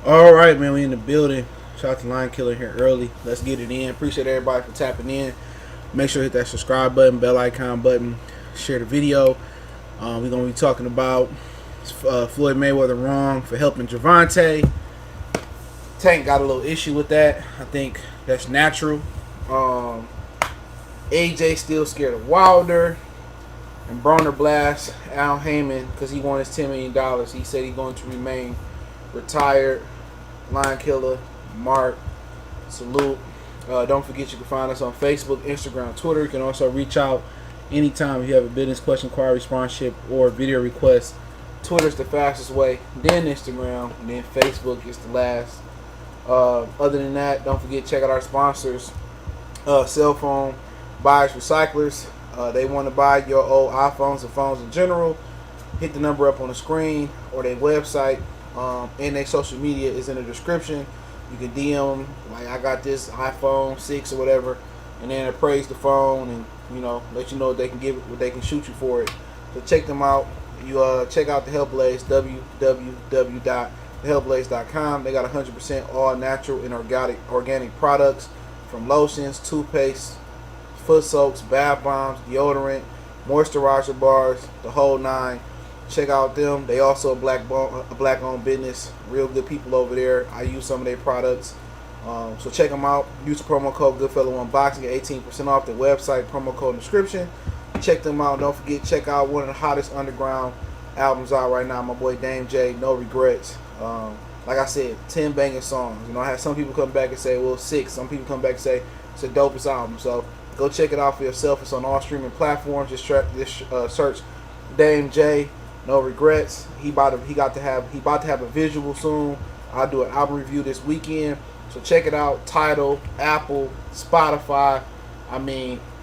All right, man, we in the building. Shout out to Lion Killer here early. Let's get it in. Appreciate everybody for tapping in. Make sure to hit that subscribe button, bell icon button, share the video. We're gonna be talking about Floyd Mayweather wrong for helping Gervonta. Tank got a little issue with that. I think that's natural. AJ still scared of Wilder. And Broner blast Al Haymon because he won his $10 million. He said he's going to remain retired. Lion Killer, Mark, salute. Don't forget you can find us on Facebook, Instagram, Twitter. You can also reach out anytime if you have a business question, inquiry, sponsorship, or video request. Twitter's the fastest way, then Instagram, and then Facebook is the last. Other than that, don't forget check out our sponsors, cell phone buyers, recyclers. They want to buy your old iPhones and phones in general. Hit the number up on the screen or their website. And their social media is in the description. You can DM them, like I got this iPhone 6 or whatever, and then appraise the phone and let you know what they can give, what they can shoot you for it. So check them out. You check out the Hellblaze, www.thehellblaze.com. They got 100% all natural and organic products, from lotions, toothpaste, foot soaps, bath bombs, deodorant, moisturizer bars, the whole nine. Check out them. They also a black-owned business. Real good people over there. I use some of their products. So check them out. Use the promo code GoodFellowUnboxing, get 18% off the website. Promo code in the description. Check them out. Don't forget, check out one of the hottest underground albums out right now. My boy Dame J, No Regrets. Like I said, 10 banging songs. I had some people come back and say, well, 6. Some people come back and say it's a dopest album. So go check it out for yourself. It's on all streaming platforms. Just search Dame J, No Regrets. He about to have a visual soon. I'll do an album review this weekend. So check it out. Tidal, Apple, Spotify.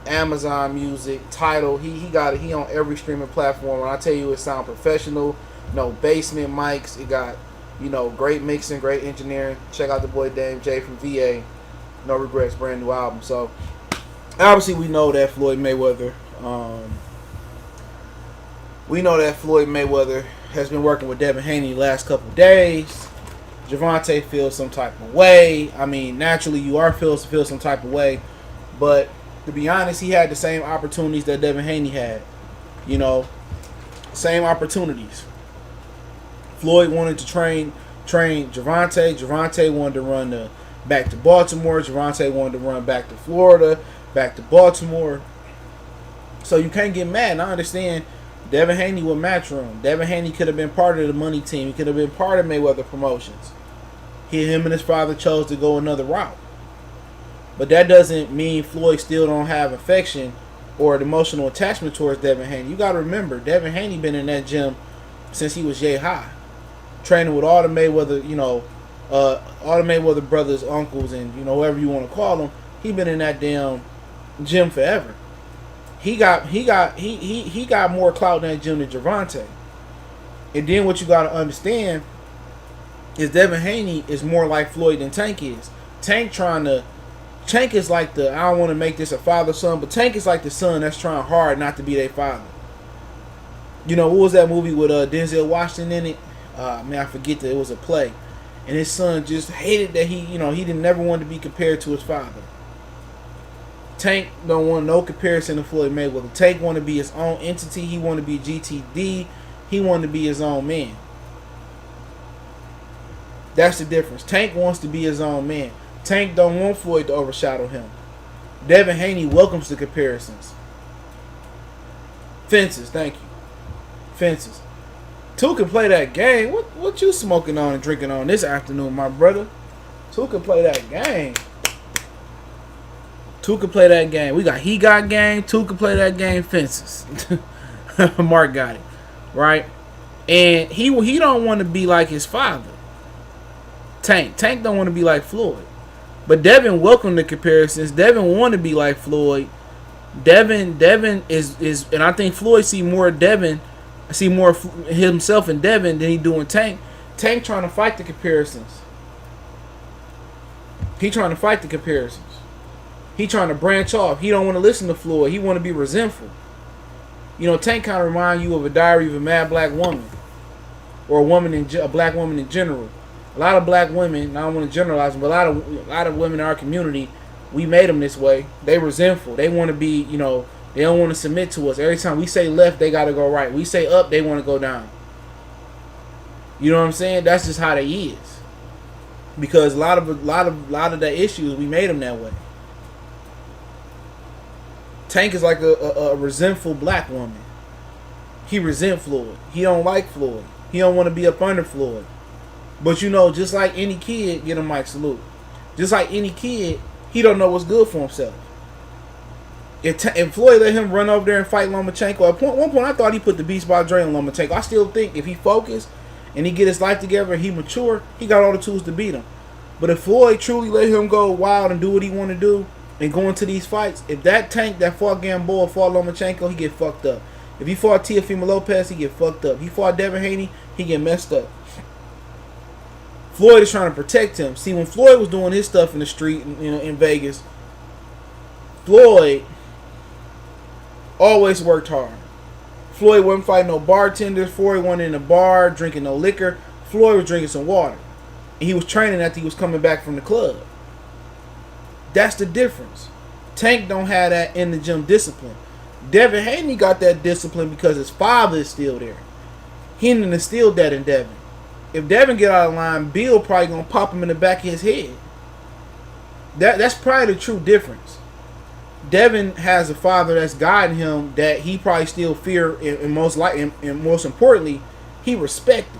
Amazon Music, Tidal. He got it. He on every streaming platform. When I tell you it sound professional, no basement mics. It got great mixing, great engineering. Check out the boy Dame J from VA. No Regrets, brand new album. So obviously we know that Floyd Mayweather. Has been working with Devin Haney the last couple of days. Gervonta feels some type of way. Naturally you are feel some type of way, but to be honest, he had the same opportunities that Devin Haney had. Same opportunities. Floyd wanted to train Gervonta. Gervonta wanted to run back to Baltimore. Gervonta wanted to run back to Florida, back to Baltimore. So you can't get mad. And I understand Devin Haney with Matchroom. Devin Haney could have been part of the money team. He could have been part of Mayweather Promotions. Him and his father chose to go another route. But that doesn't mean Floyd still don't have affection or an emotional attachment towards Devin Haney. You got to remember, Devin Haney been in that gym since he was yay high, training with all the Mayweather, all the Mayweather brothers, uncles, and whoever you want to call them. He been in that damn gym forever. He got more clout in that gym than Gervonta. And then what you got to understand is Devin Haney is more like Floyd than Tank is. Tank is like I don't want to make this a father-son, but Tank is like the son that's trying hard not to be their father. What was that movie with Denzel Washington in it? I forget that it was a play. And his son just hated that he didn't never want to be compared to his father. Tank don't want no comparison to Floyd Mayweather. Tank want to be his own entity. He want to be GTD. He want to be his own man. That's the difference. Tank wants to be his own man. Tank don't want Floyd to overshadow him. Devin Haney welcomes the comparisons. Fences, thank you. Fences. Two can play that game. What you smoking on and drinking on this afternoon, my brother? Two can play that game. Two can play that game. He got game. Two can play that game. Fences. Mark got it, right? And he don't want to be like his father. Tank don't want to be like Floyd. But Devin welcomed the comparisons. Devin want to be like Floyd. Devin is, and I think Floyd see more himself in Devin than he do in Tank. Tank trying to fight the comparisons. He trying to fight the comparisons. He trying to branch off. He don't want to listen to Floyd. He want to be resentful. Tank kind of remind you of a Diary of a Mad Black Woman, or a black woman in general. A lot of black women, I don't want to generalize them, but a lot of women in our community, we made them this way. They resentful. They want to be, they don't want to submit to us. Every time we say left, they got to go right. We say up, they want to go down. You know what I'm saying? That's just how they is. Because a lot of the issues, we made them that way. Tank is like a resentful black woman. He resent Floyd. He don't like Floyd. He don't want to be up under Floyd. But just like any kid, get a mic salute. Just like any kid, he don't know what's good for himself. If Floyd let him run over there and fight Lomachenko, at one point I thought he put the beast by Adrien on Lomachenko. I still think if he focused and he get his life together and he mature, he got all the tools to beat him. But if Floyd truly let him go wild and do what he want to do and go into these fights, if that Tank that fought Gamboa fought Lomachenko, he get fucked up. If he fought Teofimo Lopez, he get fucked up. If he fought Devin Haney, he get messed up. Floyd is trying to protect him. See, when Floyd was doing his stuff in the street, in Vegas, Floyd always worked hard. Floyd wasn't fighting no bartenders. Floyd wasn't in a bar drinking no liquor. Floyd was drinking some water. And he was training after he was coming back from the club. That's the difference. Tank don't have that in the gym discipline. Devin Haney got that discipline because his father is still there. He didn't instill that in Devin. If Devin get out of line, Bill probably gonna pop him in the back of his head. That's probably the true difference. Devin has a father that's guiding him that he probably still fear, and most importantly, he respected.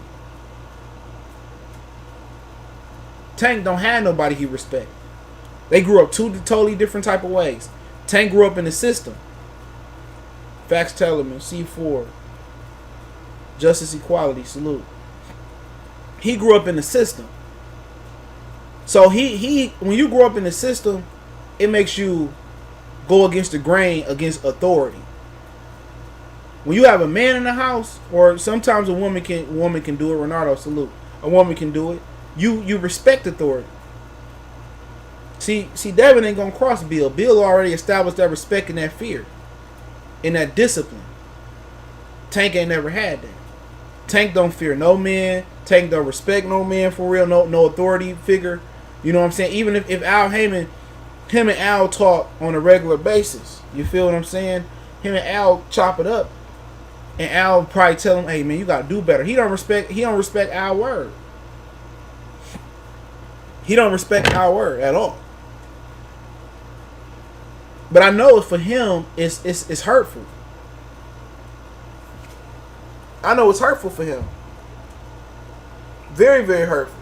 Tank don't have nobody he respect. They grew up two totally different type of ways. Tank grew up in the system. Facts Tellerman, C4, Justice Equality, salute. He grew up in the system. So he when you grow up in the system, it makes you go against the grain, against authority. When you have a man in the house, or sometimes a woman can do it. Renardo, salute. A woman can do it. You respect authority. See, Devin ain't gonna cross Bill. Bill already established that respect and that fear, and that discipline. Tank ain't never had that. Tank don't fear no man. Tank don't respect no man for real. No authority figure. You know what I'm saying? Even if Al Haymon, him and Al talk on a regular basis. You feel what I'm saying? Him and Al chop it up, and Al probably tell him, "Hey man, you gotta do better." He don't respect Al word. He don't respect Al word at all. But I know for him, it's hurtful. I know it's hurtful for him. Very, very hurtful.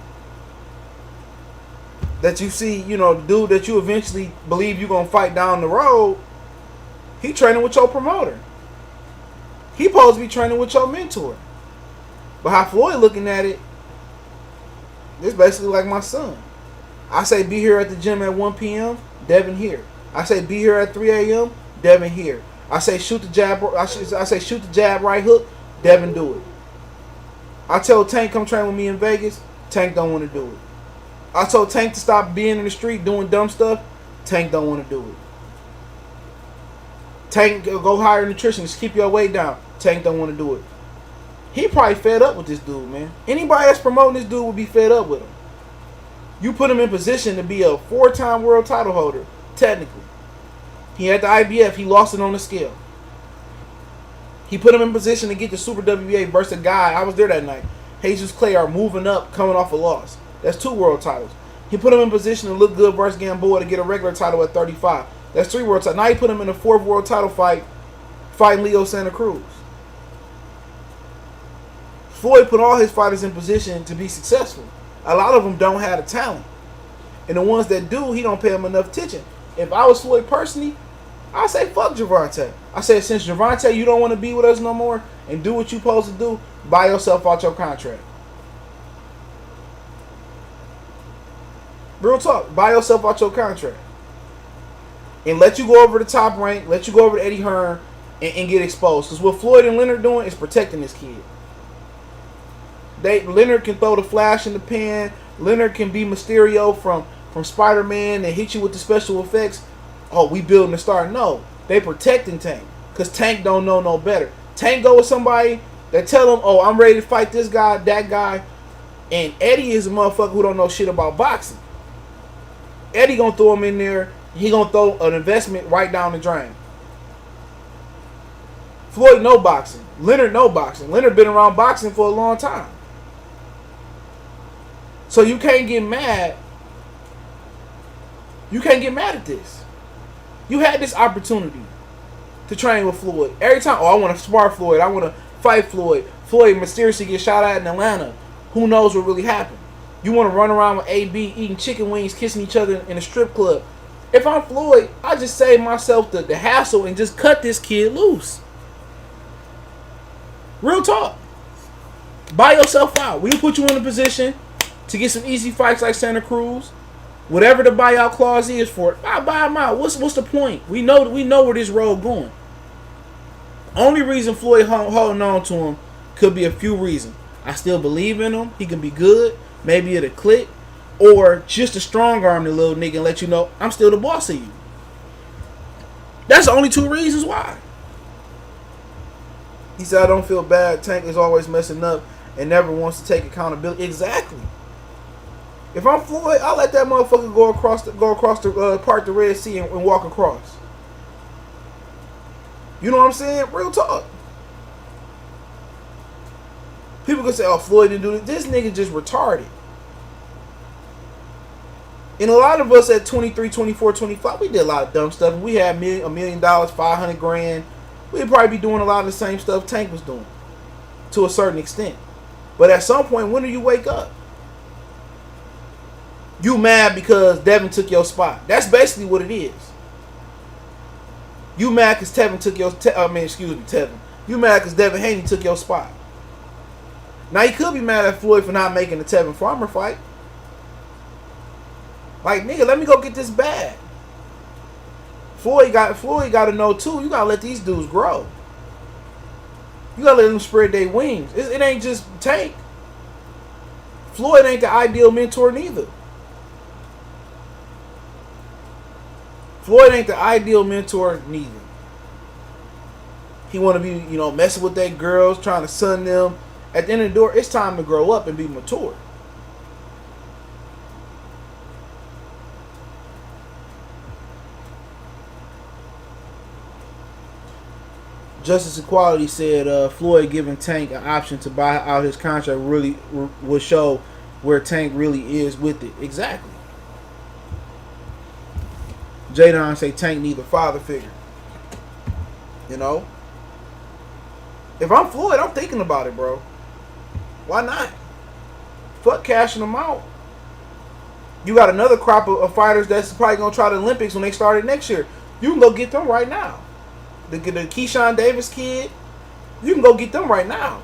That you see, the dude that you eventually believe you're going to fight down the road, he training with your promoter. He supposed to be training with your mentor. But how Floyd looking at it, it's basically like my son. I say be here at the gym at 1 p.m., Devin here. I say be here at 3 a.m., Devin here. I say shoot the jab. I say shoot the jab, right hook, Devin do it. I tell Tank come train with me in Vegas, Tank don't want to do it. I told Tank to stop being in the street doing dumb stuff, Tank don't want to do it. Tank go hire a nutritionist, keep your weight down, Tank don't want to do it. He probably fed up with this dude, man. Anybody that's promoting this dude would be fed up with him. You put him in position to be a 4-time world title holder, technically. He had the IBF, he lost it on the scale. He put him in position to get the Super WBA versus a guy, I was there that night, Jesus Clay, are moving up, coming off a loss. That's 2 world titles. He put him in position to look good versus Gamboa to get a regular title at 35. That's 3 world titles. Now he put him in a 4th world title fight, fighting Leo Santa Cruz. Floyd put all his fighters in position to be successful. A lot of them don't have the talent. And the ones that do, he don't pay them enough attention. If I was Floyd personally, I say fuck Gervonta. I said, since Gervonta, you don't want to be with us no more and do what you supposed to do, buy yourself out your contract. Real talk, buy yourself out your contract. And let you go over the top rank, let you go over to Eddie Hearn and get exposed. Because what Floyd and Leonard doing is protecting this kid. Leonard can throw the flash in the pan. Leonard can be Mysterio from Spider-Man and hit you with the special effects. Oh, we building a star. No, they protecting Tank. Because Tank don't know no better. Tank go with somebody that tell him, oh, I'm ready to fight this guy, that guy. And Eddie is a motherfucker who don't know shit about boxing. Eddie gonna throw him in there. He gonna throw an investment right down the drain. Floyd know boxing. Leonard know boxing. Leonard been around boxing for a long time. So you can't get mad. You can't get mad at this. You had this opportunity to train with Floyd. Every time, I want to spar Floyd. I want to fight Floyd. Floyd mysteriously gets shot at in Atlanta. Who knows what really happened? You want to run around with AB eating chicken wings, kissing each other in a strip club. If I'm Floyd, I just save myself the hassle and just cut this kid loose. Real talk. Buy yourself out. We'll put you in a position to get some easy fights like Santa Cruz. Whatever the buyout clause is for it, I buy him out. What's the point? We know where this road going. Only reason Floyd holding on to him could be a few reasons. I still believe in him. He can be good. Maybe it'll click. Or just to strong arm the little nigga and let you know, I'm still the boss of you. That's the only two reasons why. He said, I don't feel bad. Tank is always messing up and never wants to take accountability. Exactly. If I'm Floyd, I'll let that motherfucker go across the part the Red Sea and walk across. You know what I'm saying? Real talk. People can say, oh, Floyd didn't do this. This nigga just retarded. And a lot of us at 23, 24, 25, we did a lot of dumb stuff. We had $1 million, 500 grand. We'd probably be doing a lot of the same stuff Tank was doing to a certain extent. But at some point, when do you wake up? You mad because Devin took your spot. That's basically what it is. You mad because Tevin took your... Tevin. You mad because Devin Haney took your spot. Now, you could be mad at Floyd for not making the Tevin Farmer fight. Like, nigga, let me go get this bag. Floyd got to know, too, you got to let these dudes grow. You got to let them spread their wings. It ain't just Tank. Floyd ain't the ideal mentor neither. Floyd ain't the ideal mentor neither. He want to be, messing with their girls, trying to son them. At the end of the door, it's time to grow up and be mature. Justice Equality said Floyd giving Tank an option to buy out his contract really will show where Tank really is with it. Exactly. Jadon say Tank need a father figure. If I'm Floyd, I'm thinking about it, bro. Why not? Fuck cashing them out. You got another crop of fighters that's probably going to try the Olympics when they start it next year. You can go get them right now. The Keyshawn Davis kid, you can go get them right now.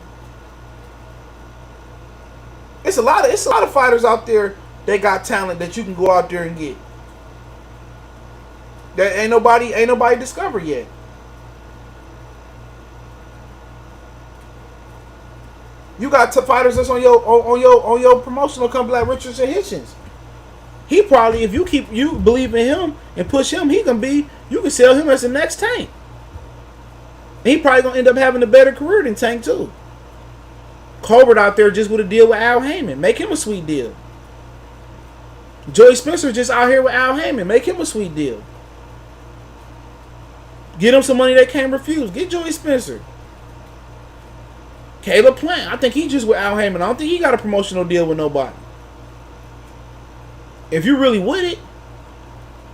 It's a lot of fighters out there that got talent that you can go out there and get. That ain't nobody discovered yet. You got fighters that's on your promotional company like Richardson Hitchens. He probably, if you believe in him and push him, you can sell him as the next Tank. He probably gonna end up having a better career than Tank too. Colbert out there just with a deal with Al Haymon. Make him a sweet deal. Joey Spencer just out here with Al Haymon. Make him a sweet deal. Get him some money they can't refuse. Get Joey Spencer. Caleb Plant. I think he just with Al Haymon. I don't think he got a promotional deal with nobody. If you really with it,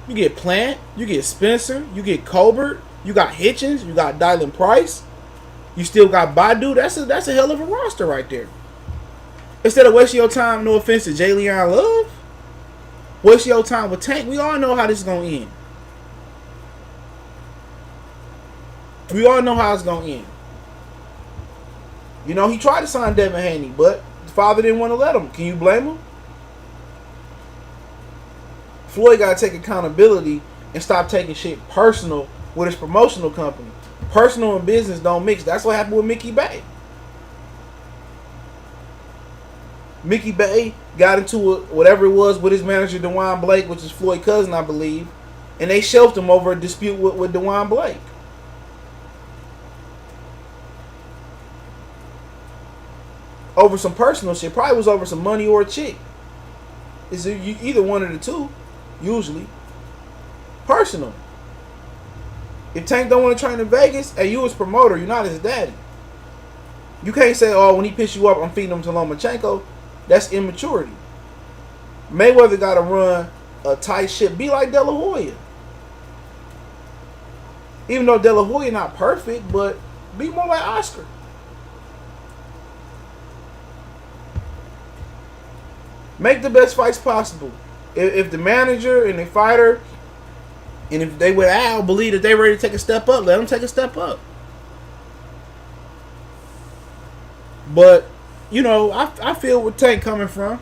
you get Plant, you get Spencer, you get Colbert, you got Hitchens, you got Dylan Price, you still got Badu. That's a hell of a roster right there. Instead of wasting your time, no offense to Jay Leon Love, waste your time with Tank. We all know how this is gonna end. We all know how it's gonna end. He tried to sign Devin Haney, but the father didn't want to let him. Can you blame him? Floyd got to take accountability and stop taking shit personal with his promotional company. Personal and business don't mix. That's what happened with Mickey Bay. Mickey Bay got into whatever it was with his manager, DeJuan Blake, which is Floyd's cousin, I believe, and they shelved him over a dispute with DeJuan Blake. over some personal shit. Probably was over some money or a chick. It's either one of the two, usually. Personal. If Tank don't want to train in Vegas, hey, you as promoter, you're not his daddy. You can't say, oh, when he piss you up, I'm feeding him to Lomachenko. That's immaturity. Mayweather got to run a tight ship. Be like De La Hoya. Even though De La Hoya not perfect, but be more like Oscar. Make the best fights possible. If the manager and the fighter, and if they with Al believe that they ready to take a step up, let them take a step up. But, you know, I feel where Tank coming from.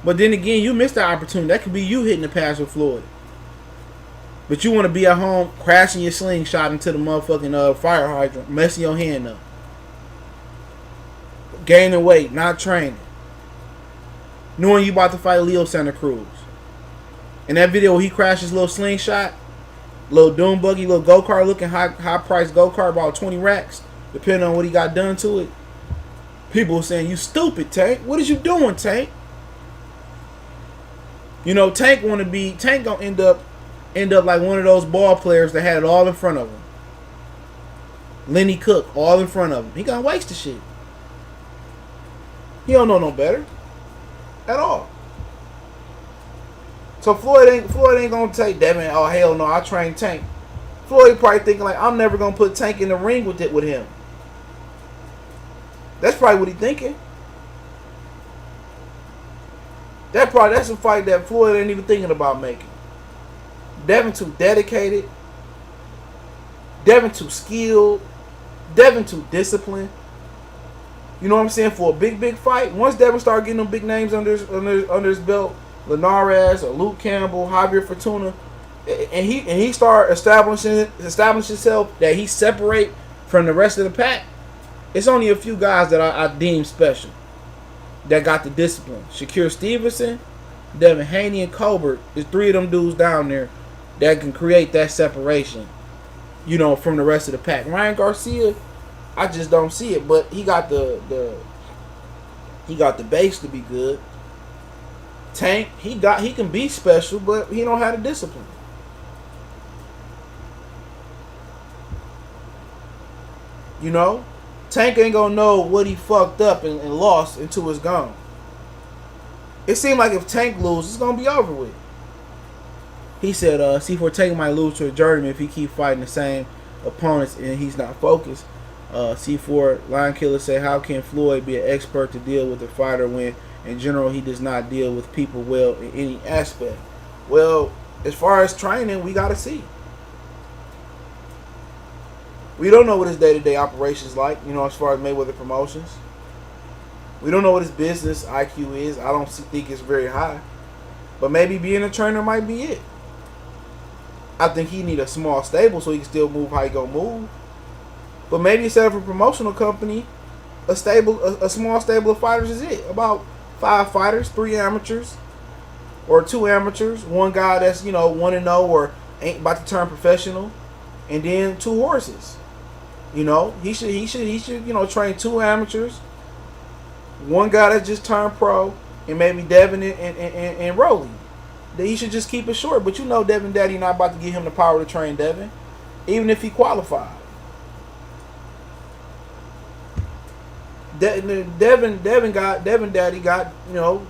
But then again, you missed the opportunity. That could be you hitting the pass with Floyd. But you want to be at home crashing your slingshot into the motherfucking fire hydrant, messing your hand up. Gaining weight, not training. Knowing you about to fight Leo Santa Cruz. In that video where he crashed his little slingshot, little doom buggy, little go-kart looking high priced go-kart, about 20 racks, depending on what he got done to it. People were saying, you stupid, Tank. What is you doing, Tank? You know, Tank gonna end up like one of those ball players that had it all in front of him. Lenny Cook, all in front of him. He gonna waste the shit. He don't know no better. At all. So Floyd ain't gonna take Devin. Oh hell no, I train Tank. Floyd probably thinking like, I'm never gonna put Tank in the ring with him. That's probably what he thinking. That's a fight that Floyd ain't even thinking about making. Devin too dedicated. Devin too skilled. Devin too disciplined. You know what I'm saying? For a big fight, once Devin started getting them big names under his belt, Linares or Luke Campbell, Javier Fortuna, and he started establishing himself that he separate from the rest of the pack. It's only a few guys that I deem special that got the discipline. Shakur Stevenson, Devin Haney, and Colbert. There's three of them dudes down there that can create that separation, you know, from the rest of the pack. Ryan Garcia, I just don't see it, but he got the base to be good. Tank, he can be special, but he don't have the discipline. You know, Tank ain't gonna know what he fucked up and lost until it's gone. It seemed like if Tank loses, it's gonna be over with. He said, C4 Tank might lose to a journeyman if he keep fighting the same opponents and he's not focused. C4 Lion Killer say, how can Floyd be an expert to deal with a fighter when in general he does not deal with people well in any aspect? Well, as far as training, we gotta see. We don't know what his day-to-day operations like, you know, as far as Mayweather Promotions. We don't know what his business IQ is. I don't think it's very high. But maybe being a trainer might be it. I think he need a small stable so he can still move how he gonna move. But maybe instead of a promotional company, a small stable of fighters is it. About 5 fighters, 3 amateurs, or 2 amateurs. One guy that's, you know, 1-0 or ain't about to turn professional, and then 2 horses. You know, he should you know, train 2 amateurs, one guy that just turned pro, and maybe Devin and Rolly. He should just keep it short. But you know, Devin Daddy not about to give him the power to train Devin, even if he qualified. Devin Daddy got, you know,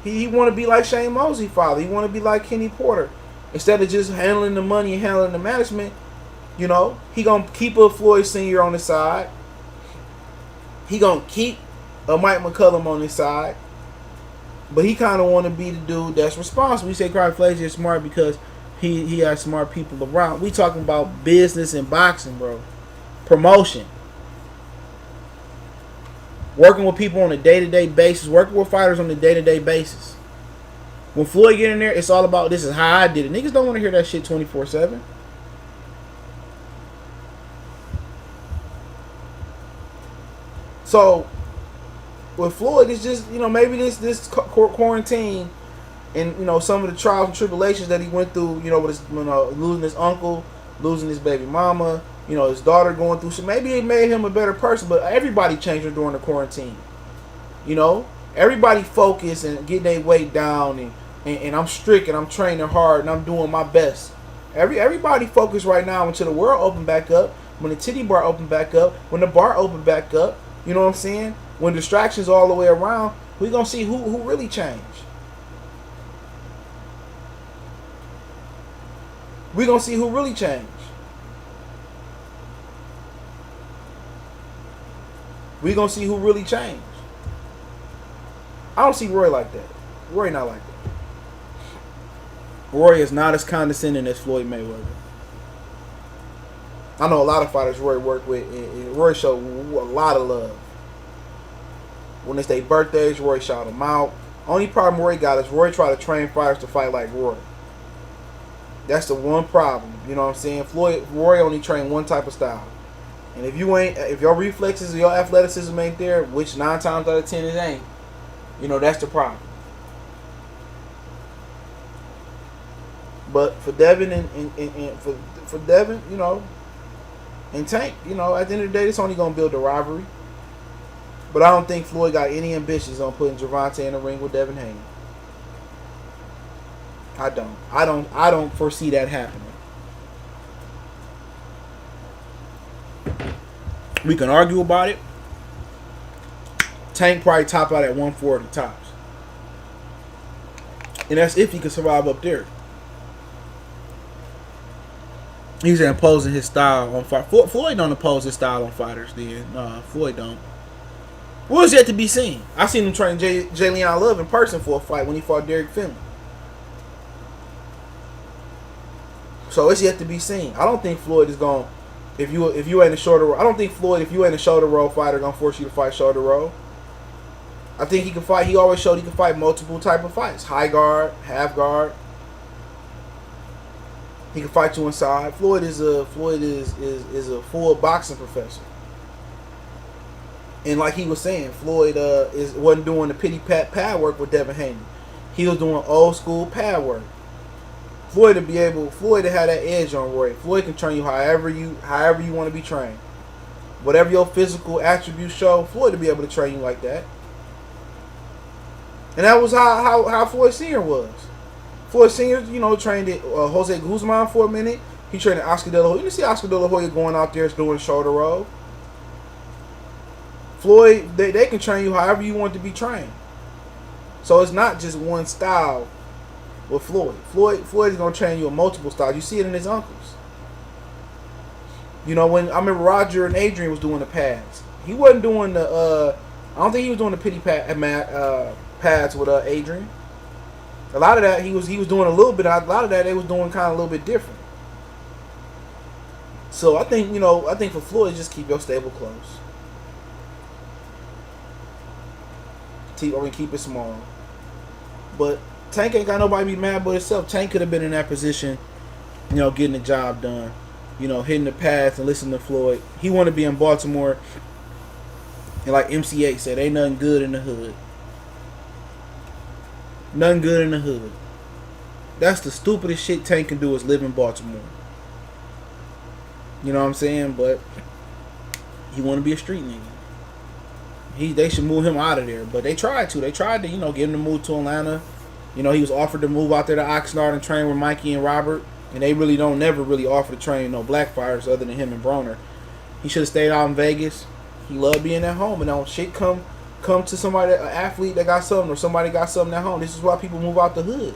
he want to be like Shane Mosley father. He want to be like Kenny Porter. Instead of just handling the money and handling the management, you know, he gonna keep a Floyd Sr. on the side. He gonna keep a Mike McCullum on his side. But he kind of want to be the dude that's responsible. We say Craig Frazier is smart because he has smart people around. We talking about business and boxing, bro. Promotion. Working with people on a day-to-day basis. Working with fighters on a day-to-day basis. When Floyd get in there, it's all about this is how I did it. Niggas don't want to hear that shit 24/7. So, with Floyd, it's just, you know, maybe this quarantine and, you know, some of the trials and tribulations that he went through, you know, with his, you know, losing his uncle, losing his baby mama, You know, his daughter going through some. Maybe it made him a better person, but everybody changed during the quarantine. You know, everybody focused and getting their weight down, and I'm strict and I'm training hard and I'm doing my best. Everybody focused right now until the world open back up, when the titty bar open back up, when the bar open back up. You know what I'm saying? When distractions all the way around, we gonna see who really changed. We gonna see who really changed. We gonna see who really changed. I don't see Roy like that. Roy not like that. Roy is not as condescending as Floyd Mayweather. I know a lot of fighters Roy worked with, and Roy showed a lot of love. When it's their birthdays, Roy shout them out. Only problem Roy got is Roy try to train fighters to fight like Roy. That's the one problem. You know what I'm saying? Roy only trained one type of style. And if your reflexes or your athleticism ain't there, which 9 times out of 10 it ain't, you know, that's the problem. But for Devin and for Devin, you know, and Tank, you know, at the end of the day, it's only gonna build a rivalry. But I don't think Floyd got any ambitions on putting Gervonta in the ring with Devin Haney. I don't foresee that happening. We can argue about it. Tank probably top out at 140 tops. And that's if he can survive up there. He's imposing his style on fight. Floyd don't impose his style on fighters, then. Nah, Floyd don't. Well, it's yet to be seen. I seen him train Jalen Love in person for a fight when he fought Derek Finley. So it's yet to be seen. I don't think Floyd is going. If you ain't a shoulder, I don't think Floyd, if you ain't a shoulder roll fighter, gonna force you to fight shoulder roll. I think he can fight. He always showed he can fight multiple type of fights: high guard, half guard. He can fight you inside. Floyd is a full boxing professor. And like he was saying, Floyd wasn't doing the pity pat pad work with Devin Haney. He was doing old school pad work. Floyd to have that edge on Roy. Floyd can train you however you want to be trained. Whatever your physical attributes show, Floyd to be able to train you like that. And that was how Floyd Sr. was. Floyd Sr., you know, trained at Jose Guzman for a minute. He trained at Oscar De La Hoya. You didn't see Oscar De La Hoya going out there doing shoulder roll. Floyd, they can train you however you want to be trained. So it's not just one style with Floyd. Floyd is going to train you in multiple styles. You see it in his uncles. You know, when I remember Roger and Adrien was doing the pads. He wasn't doing the, I don't think he was doing the pity pads with Adrien. A lot of that he was doing a little bit. A lot of that they was doing kind of a little bit different. So I think for Floyd, just keep your stable close. Keep it small. But Tank ain't got nobody to be mad but himself. Tank could have been in that position, you know, getting the job done, you know, hitting the pads and listening to Floyd. He want to be in Baltimore, and like MC8 said, ain't nothing good in the hood. Nothing good in the hood. That's the stupidest shit Tank can do is live in Baltimore. You know what I'm saying? But he want to be a street nigga. They should move him out of there. But they tried to. They tried to, you know, get him to move to Atlanta. You know, he was offered to move out there to Oxnard and train with Mikey and Robert. And they really don't never really offer to train no black fighters other than him and Broner. He should have stayed out in Vegas. He loved being at home. And now shit come to somebody, an athlete that got something or somebody got something at home. This is why people move out the hood.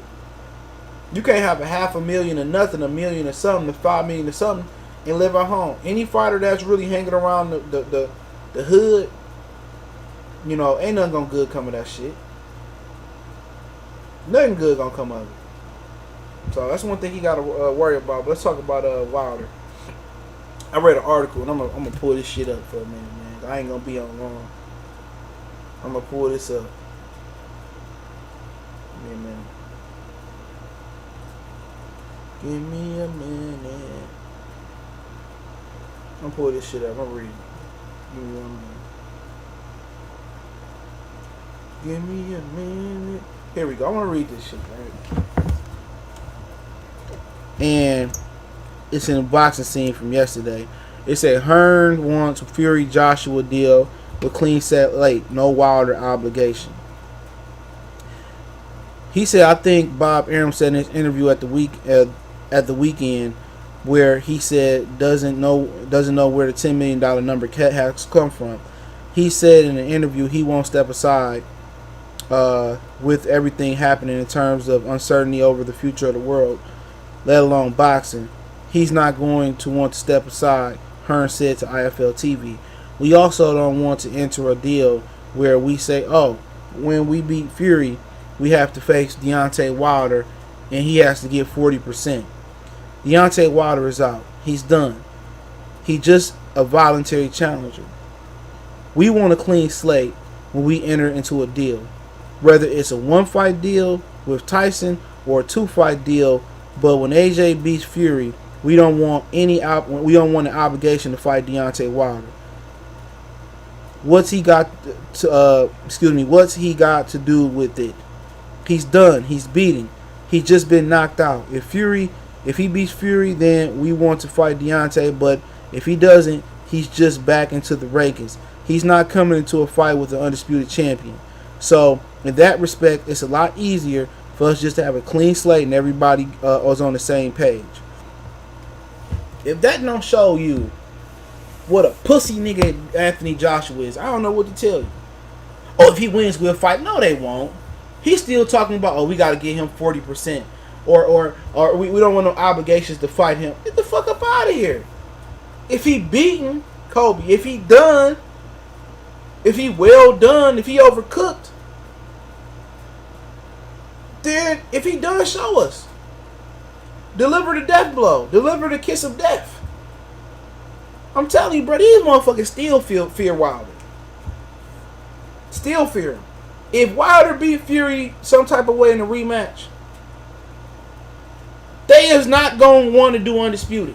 You can't have $500,000 or nothing, $1 million or something, to $5 million or something, and live at home. Any fighter that's really hanging around the hood, you know, ain't nothing gonna good come of that shit. Nothing good gonna come of it. So that's one thing he gotta worry about. But let's talk about Wilder. I read an article, and I'm gonna pull this shit up for a minute, man. I ain't gonna be on long. I'm gonna pull this up. Give me a minute. Give me a minute. I'm gonna pull this shit up. I'm gonna read it. Give me 1 minute. Give me a minute. Here we go. I'm gonna read this shit, right? And it's in a boxing scene from yesterday. It said Hearn wants Fury Joshua deal with clean set late, no Wilder obligation. He said, I think Bob Arum said in his interview at the weekend, where he said doesn't know where the $10 million number has come from. He said in an interview he won't step aside with everything happening in terms of uncertainty over the future of the world, let alone boxing. He's not going to want to step aside, Hearn said to IFL TV. We also don't want to enter a deal where we say, oh, when we beat Fury, we have to face Deontay Wilder and he has to get 40%. Deontay Wilder is out. He's done. He's just a voluntary challenger. We want a clean slate when we enter into a deal, whether it's a one-fight deal with Tyson or a two-fight deal. But when AJ beats Fury, we don't want an obligation to fight Deontay Wilder. What's he got to do with it? He's done. He's beating. He's just been knocked out. If he beats Fury, then we want to fight Deontay. But if he doesn't, he's just back into the rankings. He's not coming into a fight with the undisputed champion. So in that respect, it's a lot easier for us just to have a clean slate and everybody was on the same page. If that don't show you what a pussy nigga Anthony Joshua is, I don't know what to tell you. Oh, if he wins, we'll fight. No, they won't. He's still talking about, oh, we got to get him 40%. Or we don't want no obligations to fight him. Get the fuck up out of here. If he beaten Kobe, if he done, if he well done, if he overcooked, then if he done, show us. Deliver the death blow. Deliver the kiss of death. I'm telling you, bro, these motherfuckers still fear Wilder. Still fear him. If Wilder beat Fury some type of way in a rematch, they is not going to want to do undisputed.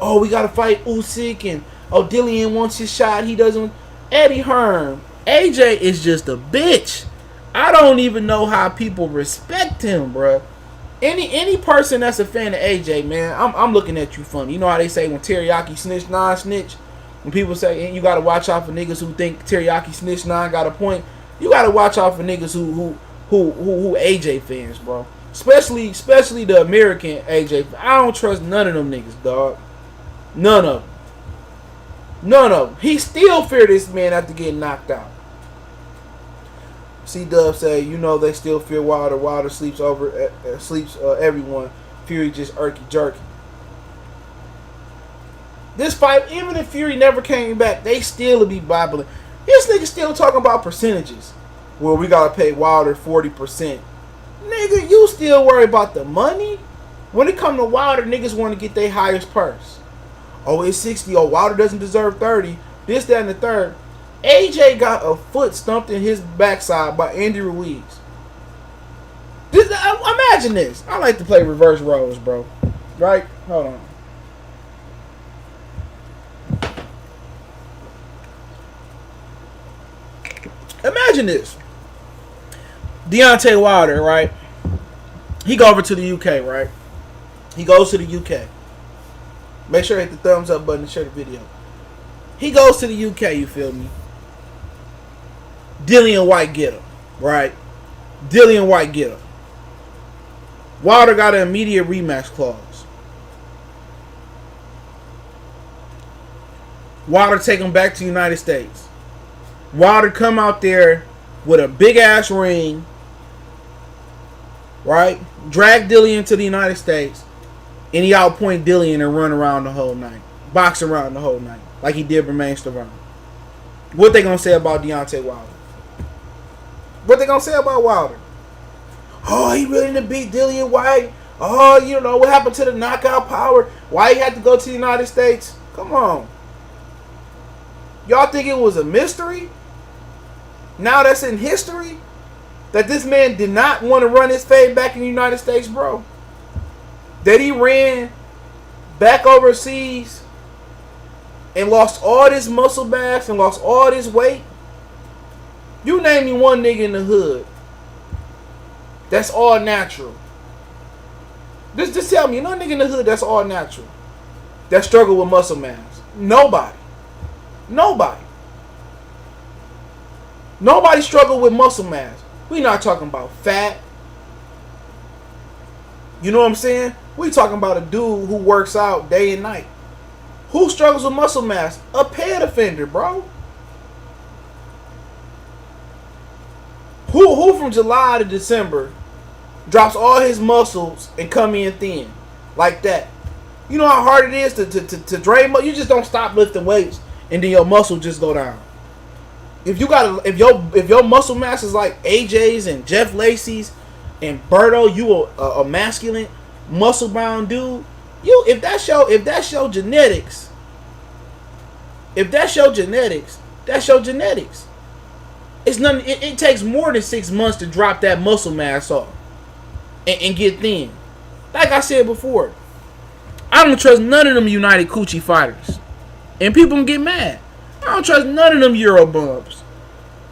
Oh, we got to fight Usyk, and Adrien wants his shot. He doesn't. Eddie Hearn. AJ is just a bitch. I don't even know how people respect him, bro. Any person that's a fan of AJ, man, I'm looking at you funny. You know how they say when teriyaki snitch, non-snitch? When people say, you got to watch out for niggas who think teriyaki snitch, non got a point. You got to watch out for niggas who AJ fans, bro. Especially the American AJ. I don't trust none of them niggas, dog. None of them. None of them. He still fear this man after getting knocked out. C-Dub say, you know they still fear Wilder. Wilder sleeps everyone. Fury just jerky. This fight, even if Fury never came back, they still would be babbling. This nigga still talking about percentages. Well, we gotta pay Wilder 40%. Nigga, you still worry about the money? When it come to Wilder, niggas want to get their highest purse. Oh, it's 60. Oh, Wilder doesn't deserve 30. This, that, and the third. AJ got a foot stumped in his backside by Andy Ruiz. Imagine this. I like to play reverse roles, bro. Right? Hold on. Imagine this. Deontay Wilder, right? He go over to the UK, right? He goes to the UK. Make sure to hit the thumbs up button to share the video. He goes to the UK, you feel me? Dillian White get him, right? Dillian White get him. Wilder got an immediate rematch clause. Wilder take him back to the United States. Wilder come out there with a big ass ring, right? Drag Dillian to the United States, and he outpoint Dillian and run around the whole night, box around the whole night, like he did Romain Stavron. What they gonna say about Deontay Wilder? What they gonna say about Wilder? Oh, he really didn't beat Dillian White. Oh, you know what happened to the knockout power? Why he had to go to the United States? Come on. Y'all think it was a mystery? Now that's in history? That this man did not want to run his fade back in the United States, bro? That he ran back overseas and lost all this muscle mass and lost all this weight? You name me one nigga in the hood that's all natural. Just tell me, you know a nigga in the hood that's all natural. that struggle with muscle mass? Nobody. Nobody. Nobody struggle with muscle mass. We not talking about fat. You know what I'm saying? We talking about a dude who works out day and night. Who struggles with muscle mass? A ped offender, bro. Who from July to December drops all his muscles and come in thin like that? You know how hard it is to drain muscle? You just don't stop lifting weights and then your muscle just go down. If your muscle mass is like AJ's and Jeff Lacey's and Berto, you a masculine muscle bound dude. If that's your genetics, that's your genetics. It's nothing. It takes more than 6 months to drop that muscle mass off and get thin. Like I said before, I don't trust none of them United Coochie fighters, and people get mad. I don't trust none of them Euro bums.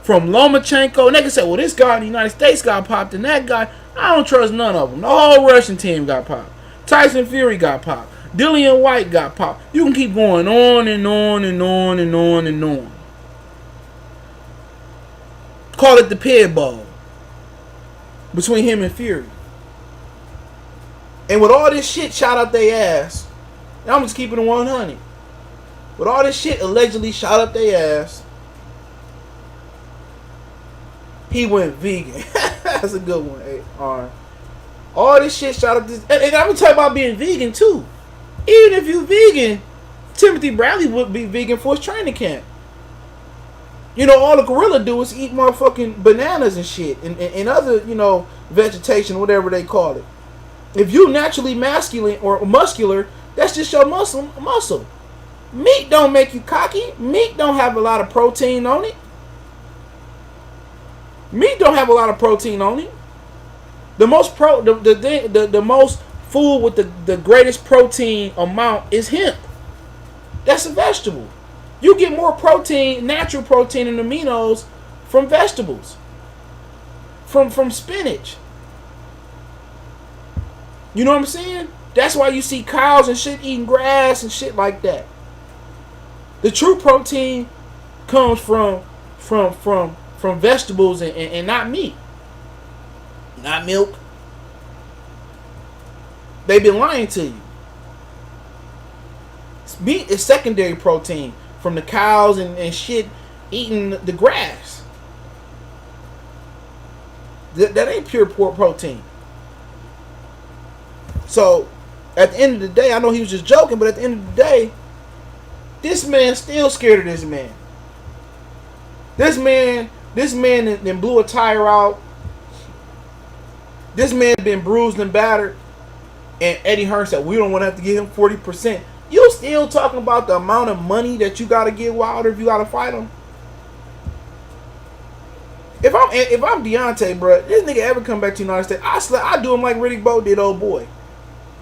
From Lomachenko, and they can say, well, this guy in the United States got popped, and that guy, I don't trust none of them. The whole Russian team got popped. Tyson Fury got popped. Dillian White got popped. You can keep going on and on and on and on and on. Call it the pit ball between him and Fury. And with all this shit shot up their ass, and I'm just keeping it 100. With all this shit allegedly shot up their ass, he went vegan. That's a good one. Hey, all this shit shot up this, and I'm gonna tell you about being vegan too. Even if you vegan, Timothy Bradley would be vegan for his training camp. You know, all the gorilla do is eat motherfucking bananas and shit, and other, you know, vegetation, whatever they call it. If you naturally masculine or muscular, that's just your muscle. Meat don't make you cocky. Meat don't have a lot of protein on it. Meat don't have a lot of protein on it. The most the most food with the greatest protein amount is hemp. That's a vegetable. You get more protein, natural protein and aminos from vegetables. From spinach. You know what I'm saying? That's why you see cows and shit eating grass and shit like that. The true protein comes from vegetables and not meat. Not milk. They've been lying to you. Meat is secondary protein from the cows and shit eating the grass. That ain't pure protein. So, at the end of the day, I know he was just joking, but at the end of the day, this man's still scared of this man. This man then blew a tire out. This man been bruised and battered. And Eddie Hearn said, we don't want to have to give him 40%. You still talking about the amount of money that you got to give Wilder if you got to fight him? If I'm Deontay, bro, this nigga ever come back to the United States, I do him like Riddick Bowe did old boy.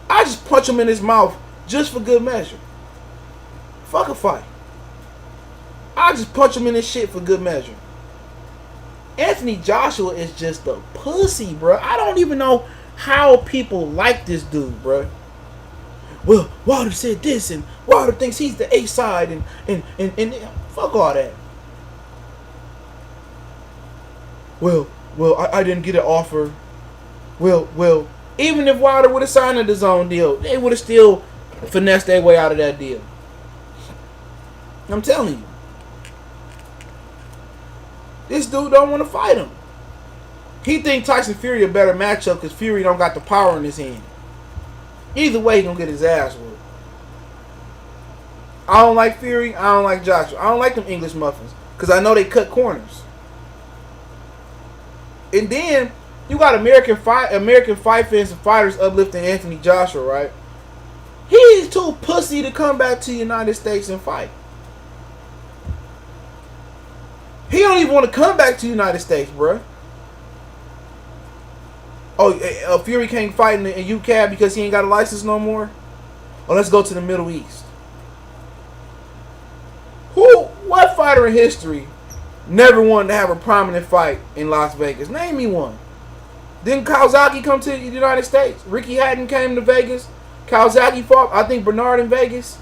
I just punch him in his mouth just for good measure. Fuck a fight. I just punch him in his shit for good measure. Anthony Joshua is just a pussy, bro. I don't even know how people like this dude, bro. Well, Wilder said this, and Wilder thinks he's the A side, and fuck all that. Well, I didn't get an offer. Well, even if Wilder would have signed a DAZN deal, they would have still finessed their way out of that deal. I'm telling you. This dude don't want to fight him. He think Tyson Fury a better matchup because Fury don't got the power in his hand. Either way, he gonna get his ass whooped. I don't like Fury. I don't like Joshua. I don't like them English muffins because I know they cut corners. And then you got American fight fans and fighters uplifting Anthony Joshua, right? He's too pussy to come back to the United States and fight. He don't even want to come back to the United States, bruh. Oh, Fury can't fight in UCAB because he ain't got a license no more? Oh, let's go to the Middle East. What fighter in history never wanted to have a prominent fight in Las Vegas? Name me one. Didn't Kawasaki come to the United States? Ricky Hatton came to Vegas. Kawasaki fought, I think, Bernard in Vegas.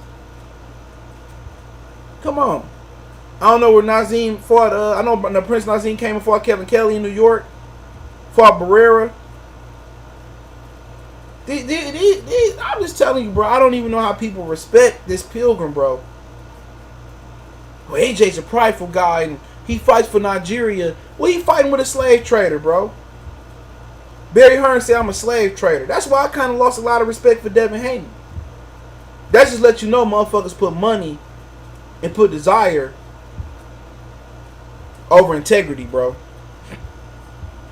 Come on. I don't know where Nazim fought. I know the Prince Nazim came and fought Kevin Kelly in New York. Fought Barrera. I'm just telling you, bro. I don't even know how people respect this Pilgrim, bro. Well, AJ's a prideful guy and he fights for Nigeria. Well, he fighting with a slave trader, bro. Barry Hearn said I'm a slave trader. That's why I kind of lost a lot of respect for Devin Haney. That just let you know motherfuckers put money and put desire over integrity, bro.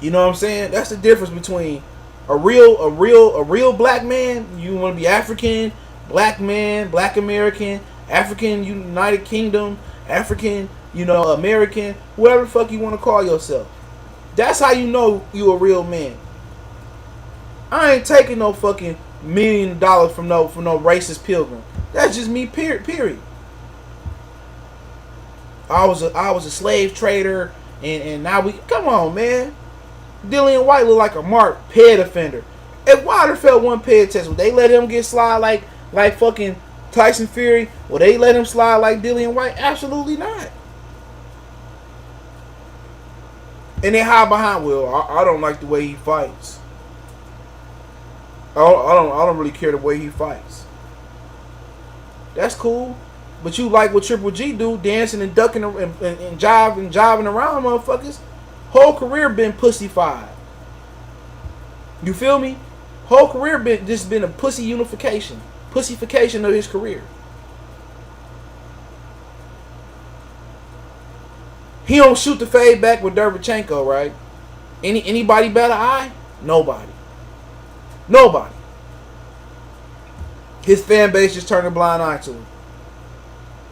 You know what I'm saying? That's the difference between a real black man. You want to be African, black man, black American, African United Kingdom, African, American, whatever the fuck you want to call yourself. That's how you know you a real man. I ain't taking no fucking $1 million from no racist Pilgrim. That's just me. Period. I was a slave trader, and now we come on, man. Dillian White look like a marked ped offender. If Wilder felt one ped test, would they let him get slide like fucking Tyson Fury? Would they let him slide like Dillian White? Absolutely not. And they hide behind, I don't like the way he fights. I don't really care the way he fights. That's cool. But you like what Triple G do, dancing and ducking and jiving around motherfuckers. Whole career been pussified. You feel me? Whole career been a pussy unification. Pussification of his career. He don't shoot the fade back with Derevchenko, right? Anybody better eye? Nobody. Nobody. His fan base just turned a blind eye to him.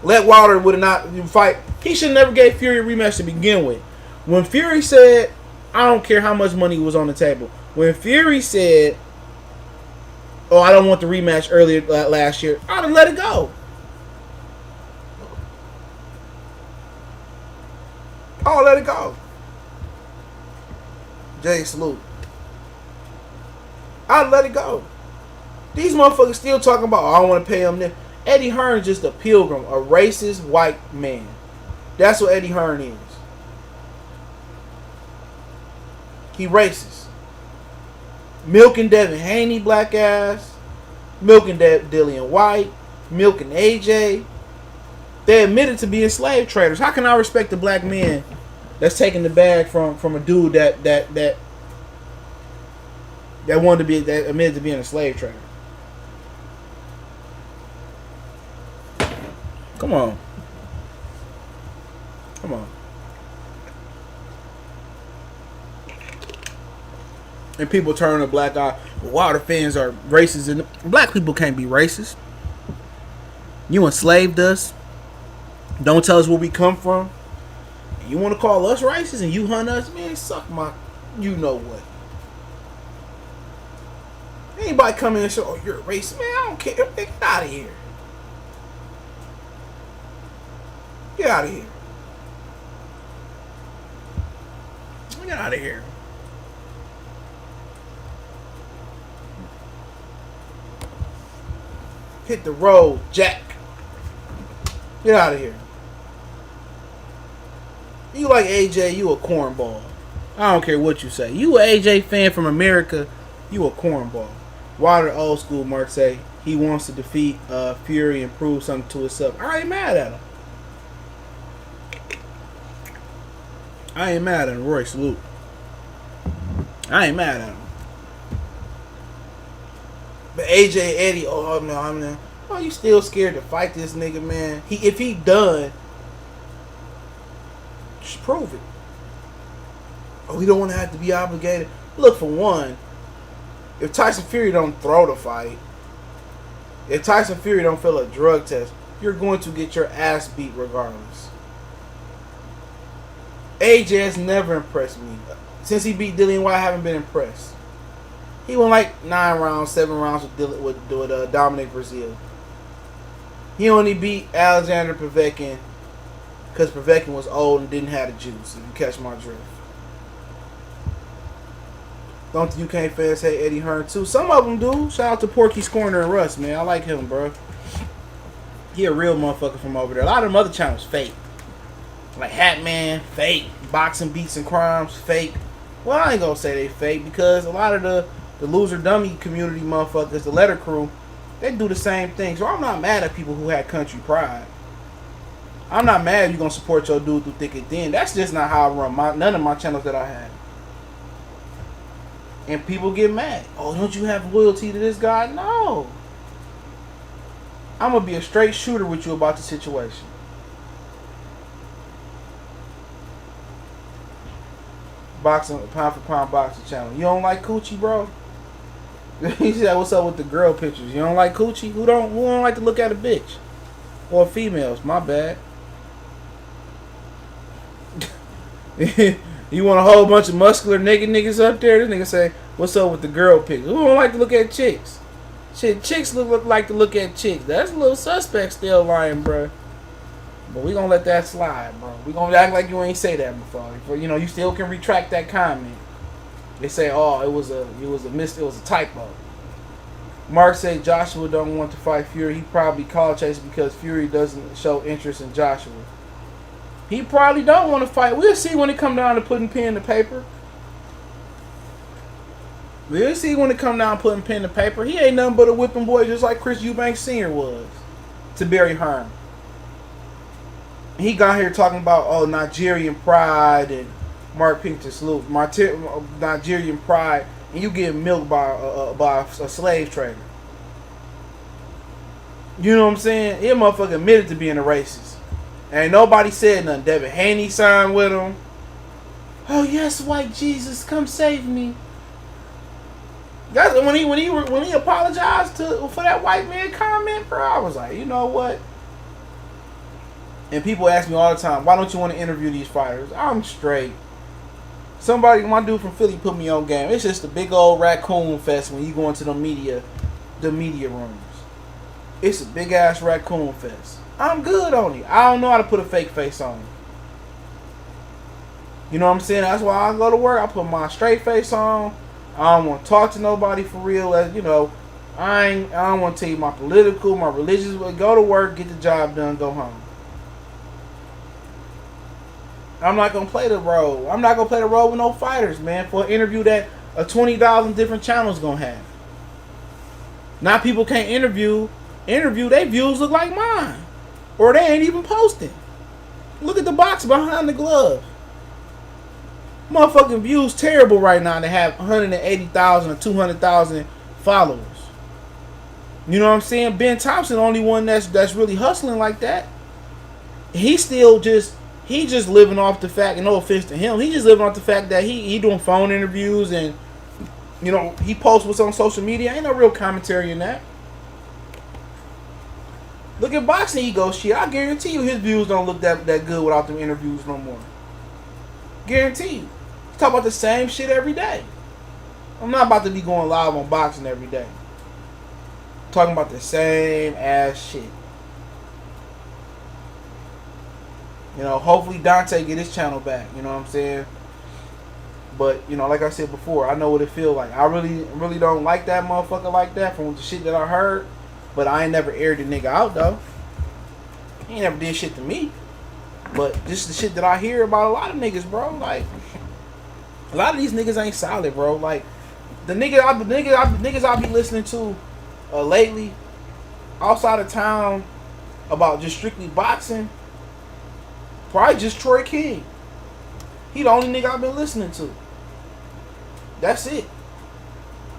Let Wilder would have not fight. He should never gave Fury a rematch to begin with. When Fury said, I don't care how much money was on the table. When Fury said, oh, I don't want the rematch earlier last year, I'd have let it go. Oh, let it go. Jay, salute. I'd let it go. These motherfuckers still talking about, oh, I don't want to pay him this. Eddie Hearn's just a pilgrim, a racist white man. That's what Eddie Hearn is. He racist. Milking Devin Haney black ass. Milking Dillian White. Milking AJ. They admitted to being slave traders. How can I respect a black man that's taking the bag from a dude that wanted to be, that admitted to being a slave trader? Come on. Come on. And people turn a black eye. Well, Wilder fans are racist. And black people can't be racist. You enslaved us. Don't tell us where we come from. You want to call us racist and you hunt us? Man, suck my... You know what. Anybody come in and say, oh, you're a racist? Man, I don't care. Get out of here. Get out of here. Get out of here. Hit the road, Jack. Get out of here. You like AJ, you a cornball. I don't care what you say. You an AJ fan from America, you a cornball. Wilder old school, Mark say. He wants to defeat Fury and prove something to himself. I ain't mad at him. I ain't mad at him. Roy, salute. I ain't mad at him. But AJ, Eddie, oh man, oh, you still scared to fight this nigga, man? If he done, just prove it. Oh, we don't want to have to be obligated. Look, for one, if Tyson Fury don't throw the fight, if Tyson Fury don't fail a drug test, you're going to get your ass beat regardless. AJ has never impressed me. Since he beat Dillian White, I haven't been impressed. He went like 9 rounds, 7 rounds with Dominic Brazil. He only beat Alexander Povetkin because Povetkin was old and didn't have the juice, if you catch my drift. Don't the UK fans hate Eddie Hearn too? Some of them do. Shout out to Porky's Corner and Russ, man. I like him, bro. He a real motherfucker from over there. A lot of them other channels fake. Like Hatman, fake. Boxing Beats and Crimes, fake. Well, I ain't gonna say they fake because a lot of the loser dummy community motherfuckers, the letter crew, they do the same thing. So I'm not mad at people who had country pride. I'm not mad if you're gonna support your dude through thick and thin. That's just not how I run none of my channels that I have. And people get mad. Oh, don't you have loyalty to this guy? No. I'm gonna be a straight shooter with you about the situation. Boxing, pound for pound boxing channel. You don't like coochie, bro? He said, "What's up with the girl pictures? You don't like coochie? Who don't like to look at a bitch or females? My bad." You want a whole bunch of muscular naked niggas up there? This nigga say, "What's up with the girl pictures? Who don't like to look at chicks? Shit, chicks look like to look at chicks. That's a little suspect still lying, bro. But we gonna let that slide, bro. We gonna act like you ain't say that before. You know, you still can retract that comment. They say, "Oh, it was a typo." Mark said Joshua don't want to fight Fury. He probably call chasing because Fury doesn't show interest in Joshua. He probably don't want to fight. We'll see when it come down to putting pen to paper. We'll see when it come down to putting pen to paper. He ain't nothing but a whipping boy, just like Chris Eubanks Sr. was to Barry Hearn. He got here talking about Nigerian pride and Mark Pinkerton salute Nigerian pride, and you getting milked by a slave trader. You know what I'm saying? He motherfucker admitted to being a racist. Ain't nobody said nothing. Devin Haney signed with him. Oh yes, white Jesus, come save me. That's when he apologized for that white man comment, bro. I was like, you know what? And people ask me all the time, why don't you want to interview these fighters? I'm straight. My dude from Philly put me on game. It's just a big old raccoon fest when you go into the media rooms. It's a big ass raccoon fest. I'm good on it. I don't know how to put a fake face on it. You know what I'm saying? That's why I go to work. I put my straight face on. I don't want to talk to nobody for real. You know, I don't want to tell you my political, my religious. Go to work, get the job done, go home. I'm not going to play the role. I'm not going to play the role with no fighters, man, for an interview that a 20,000 different channels going to have. Now people can't interview, their views look like mine. Or they ain't even posting. Look at the box behind the glove. Motherfucking views terrible right now to have 180,000 or 200,000 followers. You know what I'm saying? Ben Thompson, the only one that's really hustling like that. He just living off the fact, and no offense to him, he just living off the fact that he doing phone interviews and, you know, he posts what's on social media. Ain't no real commentary in that. Look at Boxing Ego shit. I guarantee you his views don't look that good without them interviews no more. Guarantee you. He talk about the same shit every day. I'm not about to be going live on boxing every day. Talking about the same ass shit. You know, hopefully Deontay get his channel back. You know what I'm saying? But, you know, like I said before, I know what it feel like. I really don't like that motherfucker like that from the shit that I heard. But I ain't never aired the nigga out, though. He ain't never did shit to me. But just the shit that I hear about a lot of niggas, bro. Like, a lot of these niggas ain't solid, bro. Like, the niggas I be listening to lately, outside of town, about just strictly boxing, probably just Troy King. He the only nigga I've been listening to. That's it.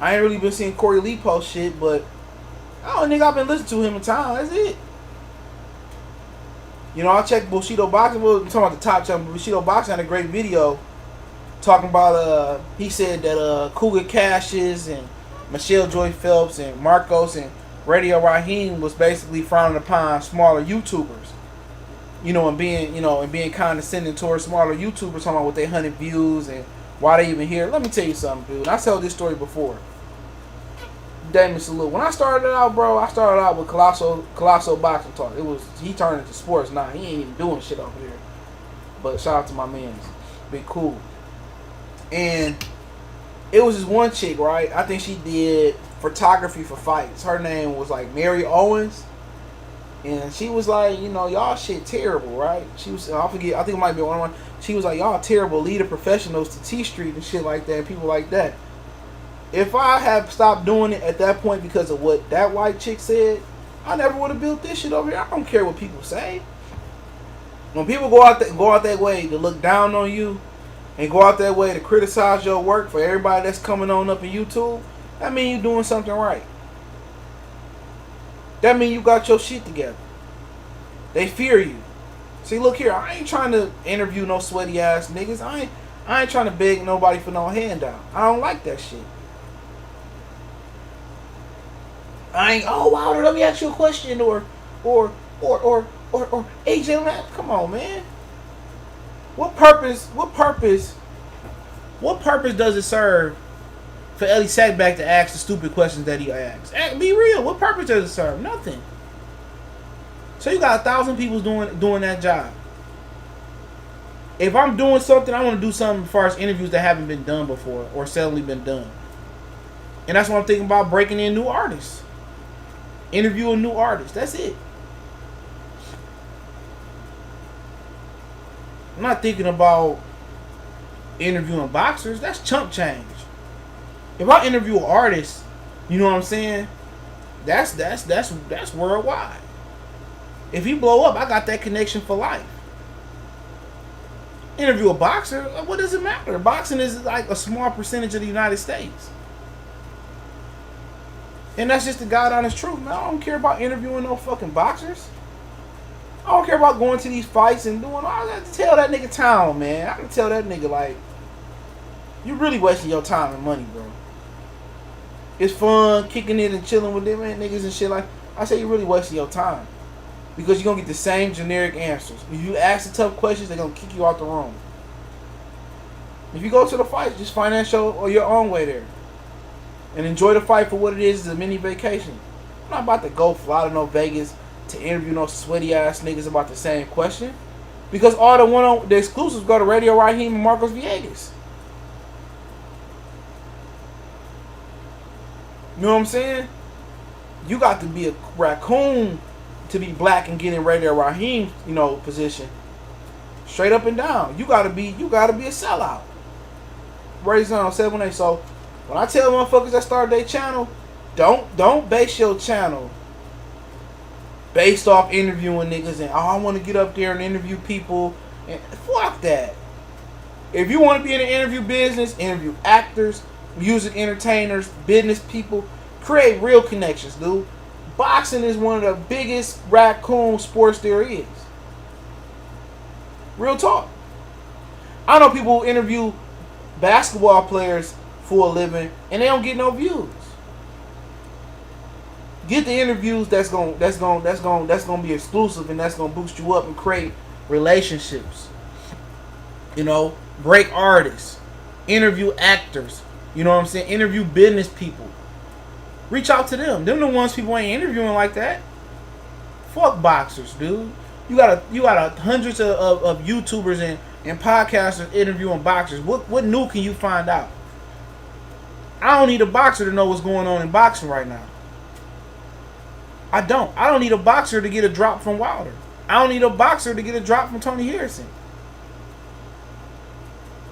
I ain't really been seeing Corey Lee post shit, but the only nigga I've been listening to him in town. That's it. You know, I checked Bushido Boxing. We're talking about the top channel. Bushido Boxing had a great video talking about, he said that Cougar Cassius and Michelle Joy Phelps and Marcos and Radio Raheem was basically frowning upon smaller YouTubers. You know, and being condescending towards smaller YouTubers, talking about what they 100 views and why they even here. Let me tell you something, dude. I told this story before. Damon Salute. When I started out, bro, I started out with Colossal Boxing Talk. He turned into sports now. He ain't even doing shit over here. But shout out to my mans. Big cool. And it was this one chick, right? I think she did photography for fights. Her name was like Mary Owens. And she was like, you know, y'all shit terrible, right? She was, I forget, I think it might be one. She was like, y'all terrible, lead the professionals to T Street and shit like that, and people like that. If I had stopped doing it at that point because of what that white chick said, I never would have built this shit over here. I don't care what people say. When people go out that way to look down on you and go out that way to criticize your work for everybody that's coming on up in YouTube, that means you doing something right. That means you got your shit together. They fear you. See, look here, I ain't trying to interview no sweaty ass niggas. I ain't trying to beg nobody for no handout. I don't like that shit. I ain't, oh wow, let me ask you a question or AJ, come on, man. What purpose does it serve for Ellie Sackback to ask the stupid questions that he asks? Be real. What purpose does it serve? Nothing. So you got 1,000 people doing that job. If I'm doing something, I want to do something as far as interviews that haven't been done before or suddenly been done. And that's what I'm thinking about, breaking in new artists. Interviewing new artists. That's it. I'm not thinking about interviewing boxers. That's chump change. If I interview an artist, you know what I'm saying? That's worldwide. If he blow up, I got that connection for life. Interview a boxer, what does it matter? Boxing is like a small percentage of the United States. And that's just the God honest truth, man. I don't care about interviewing no fucking boxers. I don't care about going to these fights and doing all that. I have to tell that nigga town, man. I can tell that nigga, like, you really wasting your time and money, bro. It's fun kicking it and chilling with them niggas and shit. Like, I say, you're really wasting your time. Because you're going to get the same generic answers. If you ask the tough questions, they're going to kick you out the room. If you go to the fight, just financial or your own way there. And enjoy the fight for what it is, a mini vacation. I'm not about to go fly to no Vegas to interview no sweaty ass niggas about the same question. Because all the exclusives go to Radio Raheem and Marcos Villegas. You know what I'm saying? You got to be a raccoon to be black and get in Radio Raheem's, position. Straight up and down. You gotta be a sellout. Raise on 7-8. So when I tell motherfuckers that start their channel, don't base your channel based off interviewing niggas and I want to get up there and interview people and fuck that. If you want to be in the interview business, interview actors, music entertainers, business people, create real connections, dude. Boxing is one of the biggest raccoon sports there is. Real talk. I know people who interview basketball players for a living and they don't get no views. Get the interviews that's gonna be exclusive and that's gonna boost you up and create relationships. Break artists, interview actors. You know what I'm saying? Interview business people. Reach out to them. Them the ones people ain't interviewing like that. Fuck boxers, dude. You got hundreds of YouTubers and podcasters interviewing boxers. What new can you find out? I don't need a boxer to know what's going on in boxing right now. I don't need a boxer to get a drop from Wilder. I don't need a boxer to get a drop from Tony Harrison.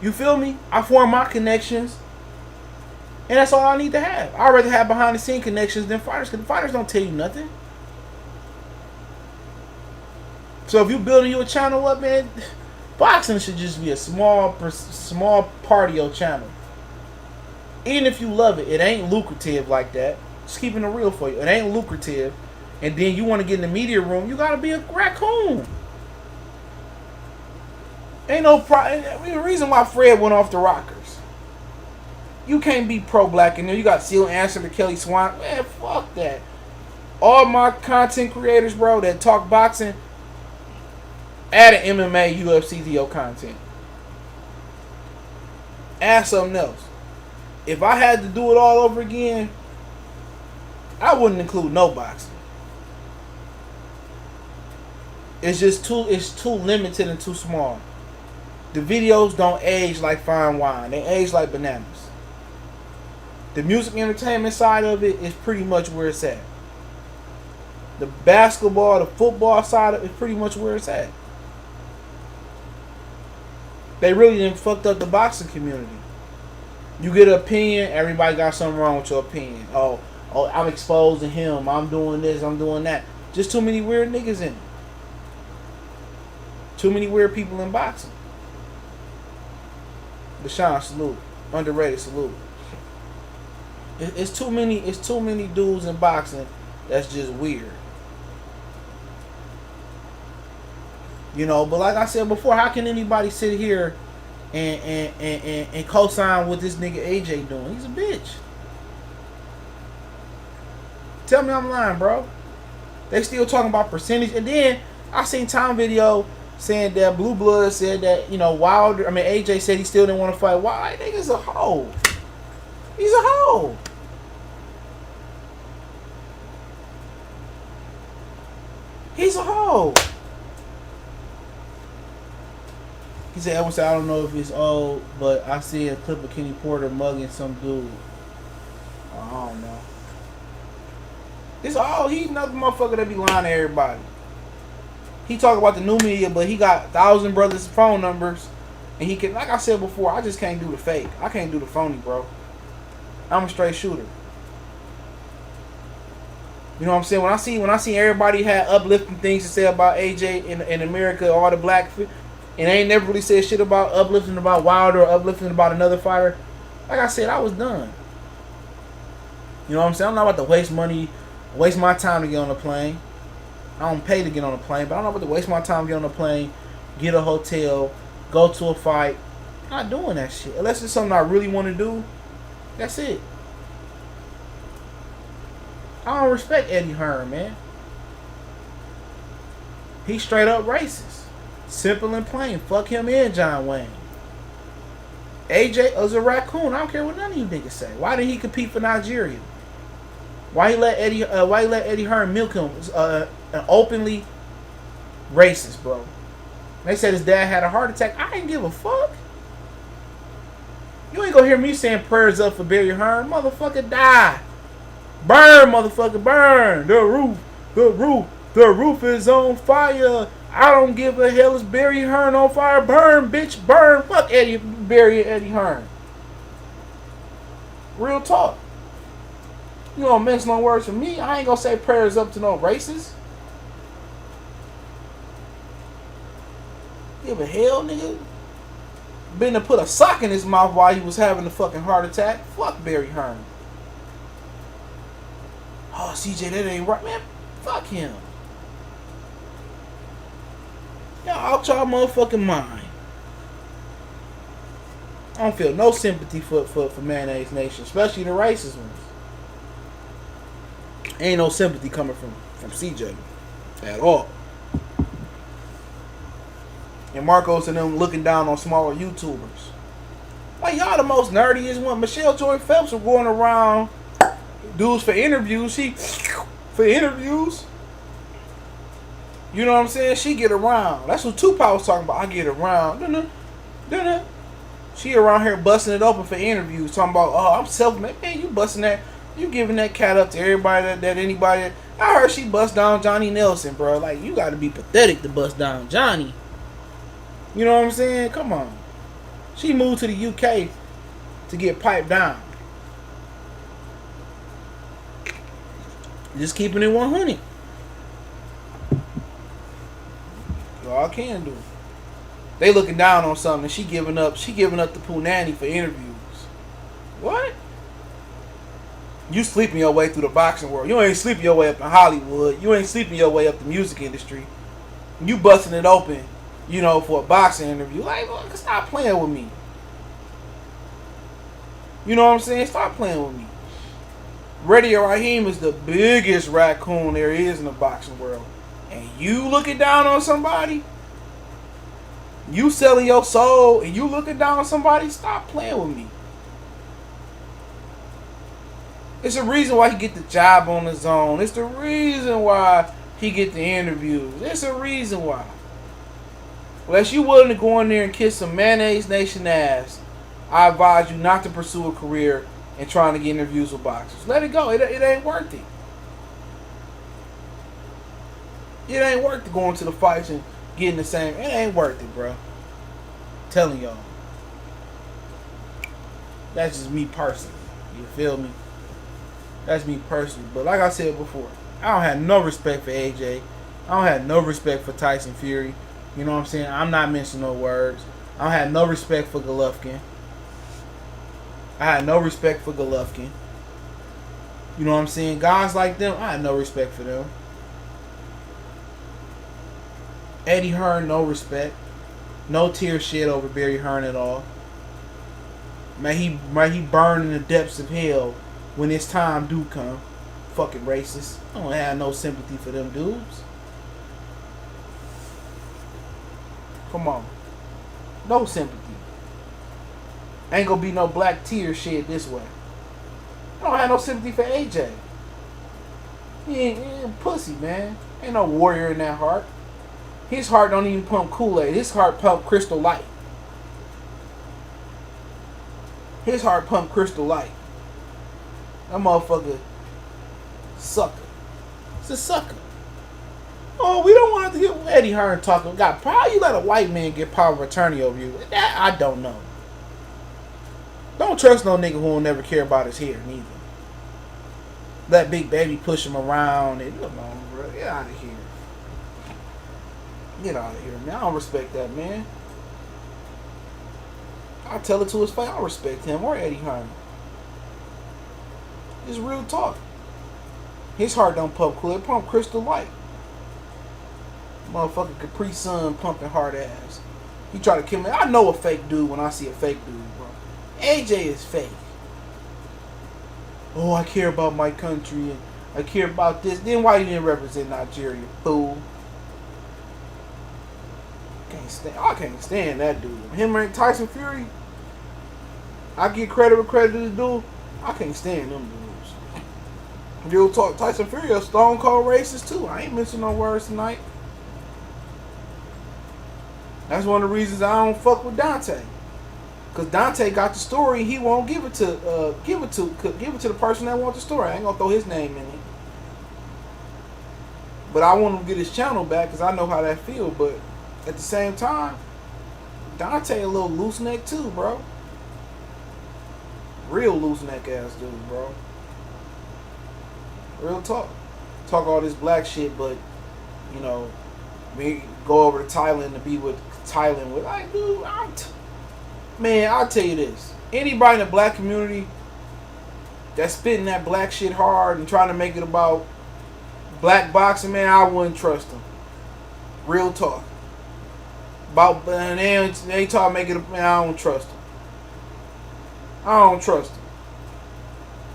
You feel me? I form my connections. And that's all I need to have. I'd rather have behind the scene connections than fighters, because fighters don't tell you nothing. So if you building your channel up, man, boxing should just be a small part of your channel. Even if you love it, it ain't lucrative like that. Just keeping it real for you. It ain't lucrative. And then you want to get in the media room, you got to be a raccoon. Ain't no the reason why Fred went off the rockers. You can't be pro-black in there. You got Seal Answer to Kelly Swan. Man, fuck that. All my content creators, bro, that talk boxing, add an MMA, UFC to your content. Add something else. If I had to do it all over again, I wouldn't include no boxing. It's too limited and too small. The videos don't age like fine wine. They age like bananas. The music entertainment side of it is pretty much where it's at. The basketball, the football side is pretty much where it's at. They really done fucked up the boxing community. You get an opinion, everybody got something wrong with your opinion. Oh, I'm exposing him. I'm doing this. I'm doing that. Just too many weird niggas in it. Too many weird people in boxing. Deshaun, salute. Underrated, salute. It's too many. It's too many dudes in boxing that's just weird. You know, but like I said before, how can anybody sit here and co-sign what this nigga AJ doing? He's a bitch. Tell me I'm lying, bro. They still talking about percentage. And then I seen Tom video saying that Blue Blood said that, you know, Wilder, AJ said he still didn't want to fight. Why? That nigga's a hoe. He's a hoe. He's a hoe. He said, I don't know if it's old, but I see a clip of Kenny Porter mugging some dude. I don't know. It's all, he's another motherfucker that be lying to everybody. He talk about the new media, but he got 1,000 brothers' phone numbers. And he can, like I said before, I just can't do the fake. I can't do the phony, bro. I'm a straight shooter. You know what I'm saying? When I see everybody had uplifting things to say about AJ in America, all the black, and they ain't never really said shit about uplifting about Wilder or uplifting about another fighter. Like I said, I was done. You know what I'm saying? I'm not about to waste money, waste my time to get on a plane. I don't pay to get on a plane, but I'm not about to waste my time to get on a plane, get a hotel, go to a fight. I'm not doing that shit. Unless it's something I really want to do, that's it. I don't respect Eddie Hearn, man. He's straight up racist. Simple and plain. Fuck him and John Wayne. AJ is a raccoon. I don't care what none of you niggas say. Why did he compete for Nigeria? Why he let Eddie Hearn milk him? An openly racist, bro. They said his dad had a heart attack. I ain't give a fuck. You ain't gonna hear me saying prayers up for Barry Hearn. Motherfucker, die. Burn, motherfucker, burn. The roof is on fire. I don't give a hell. Is Barry Hearn on fire? Burn, bitch, burn. Fuck Barry and Eddie Hearn. Real talk. You don't mince no words from me. I ain't gonna say prayers up to no racists. Give a hell, nigga. Been to put a sock in his mouth while he was having a fucking heart attack. Fuck Barry Hearn. Oh, CJ, that ain't right, man. Fuck him. Y'all out y'all motherfucking mind. I don't feel no sympathy for Mayonnaise Nation, especially the racist ones. Ain't no sympathy coming from CJ at all. And Marcos and them looking down on smaller YouTubers. Like, y'all the most nerdiest one. Michelle Joy Phelps was going around dudes for interviews. For interviews. You know what I'm saying? She get around. That's what Tupac was talking about. I get around. Dun-dun. She around here busting it open for interviews. Talking about, oh, I'm self-made. Man, you busting that. You giving that cat up to everybody that anybody. I heard she bust down Johnny Nelson, bro. Like, you got to be pathetic to bust down Johnny. You know what I'm saying? Come on. She moved to the UK to get piped down. Just keeping it 100. All I can do. They looking down on something. She giving up the Punani for interviews. What? You sleeping your way through the boxing world. You ain't sleeping your way up in Hollywood. You ain't sleeping your way up the music industry. You busting it open, you know, for a boxing interview. Like, look, stop playing with me. You know what I'm saying? Stop playing with me. Radio Raheem is the biggest raccoon there is in the boxing world. And you looking down on somebody? You selling your soul and you looking down on somebody? Stop playing with me. It's the reason why he get the job on his own. It's the reason why he get the interviews. It's a reason why. Unless you willing to go in there and kiss some Mayonnaise Nation ass, I advise you not to pursue a career and trying to get interviews with boxers. Let it go. It ain't worth it. It ain't worth it going to the fights and getting the same. It ain't worth it, bro. Telling y'all. That's just me personally. You feel me? That's me personally. But like I said before, I don't have no respect for AJ. I don't have no respect for Tyson Fury. You know what I'm saying? I'm not mentioning no words. I don't have no respect for Golovkin. I had no respect for Golovkin. You know what I'm saying? Guys like them, I had no respect for them. Eddie Hearn, no respect. No tear shed over Barry Hearn at all. May he burn in the depths of hell when his time do come. Fucking racist. I don't have no sympathy for them dudes. Come on. No sympathy. Ain't gonna be no black tears shed this way. I don't have no sympathy for AJ. He ain't pussy, man. Ain't no warrior in that heart. His heart don't even pump Kool-Aid. His heart pump Crystal Light. His heart pump Crystal Light. That motherfucker sucker. It's a sucker. Oh, we don't want to hear Eddie Hearn talking. God, how you let a white man get power of attorney over you? That I don't know. Don't trust no nigga who will never care about his hair, neither. Let Big Baby push him around and come on, bro. Get out of here. Get out of here, man. I don't respect that, man. I tell it to his face. I don't respect him or Eddie Hearn. It's real talk. His heart don't pump cool. It pump Crystal Light. Motherfucking Capri Sun pumping hard ass. He try to kill me. I know a fake dude when I see a fake dude, bro. AJ is fake. Oh, I care about my country and I care about this. Then why you didn't represent Nigeria, fool? I can't stand that dude. Him and Tyson Fury, I give credit where credit is due. I can't stand them dudes. Real talk, Tyson Fury a stone cold racist too. I ain't mentioning no words tonight. That's one of the reasons I don't fuck with Deontay. Cause Deontay got the story, he won't give it to the person that wants the story. I ain't gonna throw his name in it. But I want him to get his channel back because I know how that feel. But at the same time, Deontay a little loose neck too, bro. Real loose neck ass dude, bro. Real talk. Talk all this black shit, but you know, we go over to Thailand to be with Thailand with like, dude, man, I'll tell you this. Anybody in the black community that's spitting that black shit hard and trying to make it about black boxing, man, I wouldn't trust them. Real talk. About they talk make it, man, I don't trust them. I don't trust them.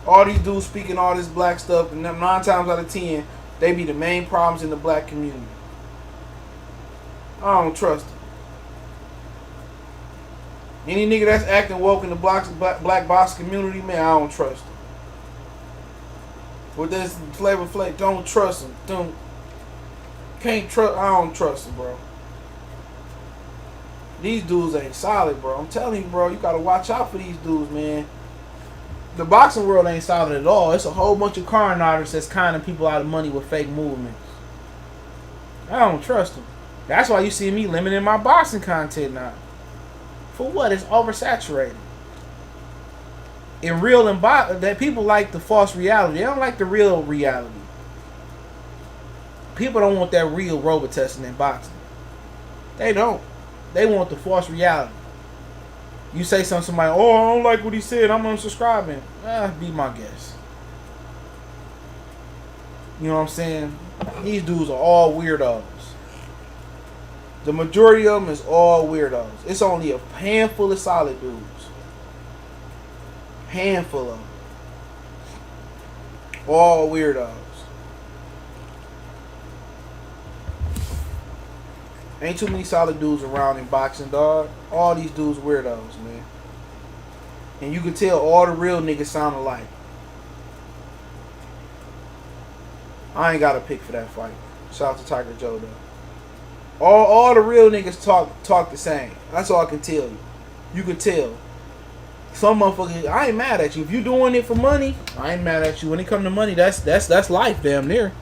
All these dudes speaking all this black stuff, and 9 times out of 10, they be the main problems in the black community. I don't trust them. Any nigga that's acting woke in the black box community, man, I don't trust him. With this Flavor Flav, don't trust him. Can't trust. I don't trust him, bro. These dudes ain't solid, bro. I'm telling you, bro, you gotta watch out for these dudes, man. The boxing world ain't solid at all. It's a whole bunch of con artists that's conning people out of money with fake movements. I don't trust them. That's why you see me limiting my boxing content now. For what? It's oversaturated. In real and that people like the false reality. They don't like the real reality. People don't want that real robot testing in boxing. They don't. They want the false reality. You say something to somebody, oh, I don't like what he said, I'm unsubscribing. Be my guest. You know what I'm saying? These dudes are all weirdos. The majority of them is all weirdos. It's only a handful of solid dudes. Handful of them. All weirdos. Ain't too many solid dudes around in boxing, dog. All these dudes weirdos, man. And you can tell all the real niggas sound alike. I ain't got a pick for that fight. Shout out to Tiger Joe, though. All the real niggas talk the same. That's all I can tell you. You can tell. Some motherfuckers, I ain't mad at you. If you doing it for money, I ain't mad at you. When it come to money, that's life, damn near.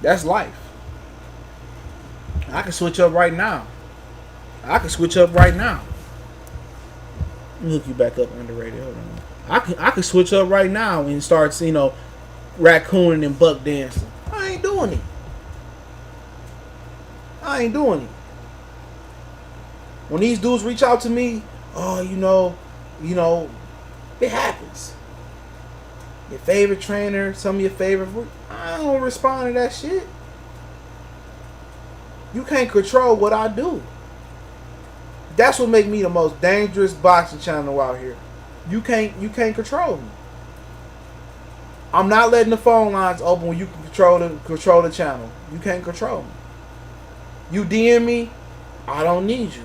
That's life. I can switch up right now. I can switch up right now. Let me hook you back up, underrated. Hold on. I can switch up right now and start, raccooning and buck dancing. I ain't doing it. I ain't doing it. When these dudes reach out to me, oh, it happens. Your favorite trainer, some of your favorite, I don't respond to that shit. You can't control what I do. That's what makes me the most dangerous boxing channel out here. You can't control me. I'm not letting the phone lines open when you can control the channel. You can't control me. You DM me, I don't need you.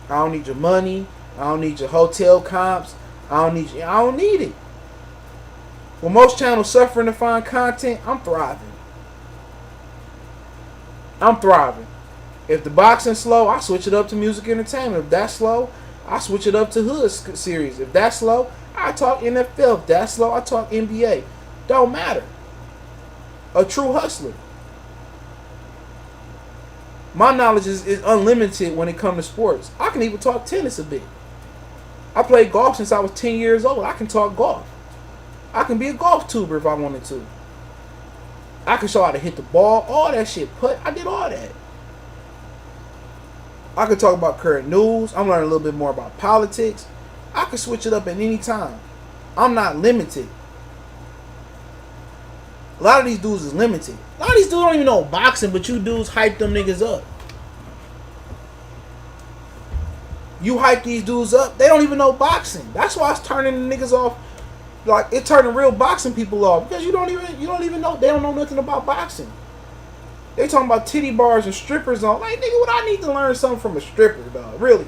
I don't need your money. I don't need your hotel comps. I don't need it. When most channels suffering to find content, I'm thriving. If the boxing's slow, I switch it up to music entertainment. If that's slow, I switch it up to hood series. If that's slow, I talk NFL. If that's slow, I talk NBA. Don't matter. A true hustler. My knowledge is unlimited when it comes to sports. I can even talk tennis a bit. I played golf since I was 10 years old. I can talk golf. I can be a golf tuber if I wanted to. I can show how to hit the ball, all that shit. I did all that. I can talk about current news. I'm learning a little bit more about politics. I can switch it up at any time. I'm not limited. A lot of these dudes is limited. A lot of these dudes don't even know boxing, but you dudes hype them niggas up. You hype these dudes up, they don't even know boxing. That's why it's turning the niggas off. Like, it's turning real boxing people off because you don't even know. They don't know nothing about boxing. They talking about titty bars and strippers on. Like, nigga, what I need to learn something from a stripper, dog? Really?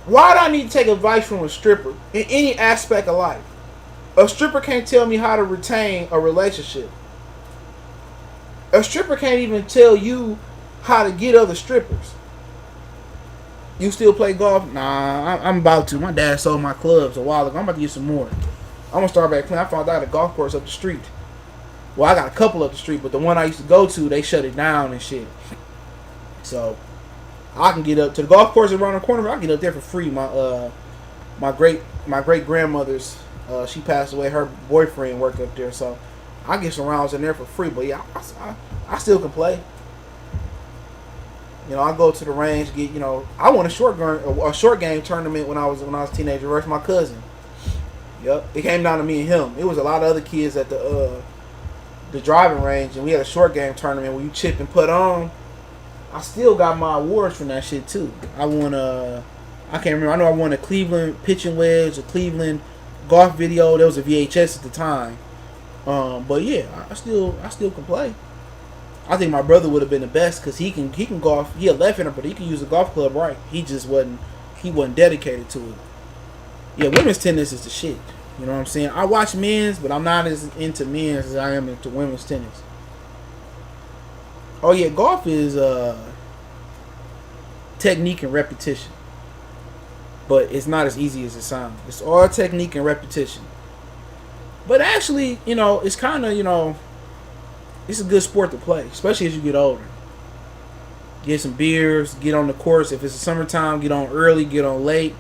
Why do I need to take advice from a stripper in any aspect of life? A stripper can't tell me how to retain a relationship. A stripper can't even tell you how to get other strippers. You still play golf? Nah, I'm about to. My dad sold my clubs a while ago. I'm about to get some more. I'm going to start back playing. I found out a golf course up the street. Well, I got a couple up the street, but the one I used to go to, they shut it down and shit. So, I can get up to the golf course around the corner. I can get up there for free. My great grandmother's, she passed away. Her boyfriend worked up there, so I get some rounds in there for free. But yeah, I still can play. I go to the range, I won a short game tournament when I was a teenager versus my cousin. Yep, it came down to me and him. It was a lot of other kids at the driving range, and we had a short game tournament where you chip and put on. I still got my awards from that shit too. I won I can't remember. I know I won a Cleveland pitching wedge, a Cleveland golf video. There was a VHS at the time. But yeah, I still can play. I think my brother would have been the best because he can golf. He a left-hander, but he can use a golf club right. He just wasn't dedicated to it. Yeah, women's tennis is the shit. You know what I'm saying? I watch men's, but I'm not as into men's as I am into women's tennis. Oh yeah, golf is technique and repetition. But it's not as easy as it sounds. It's all technique and repetition. But actually, it's kind of, it's a good sport to play, especially as you get older. Get some beers, get on the course. If it's the summertime, get on early, get on late.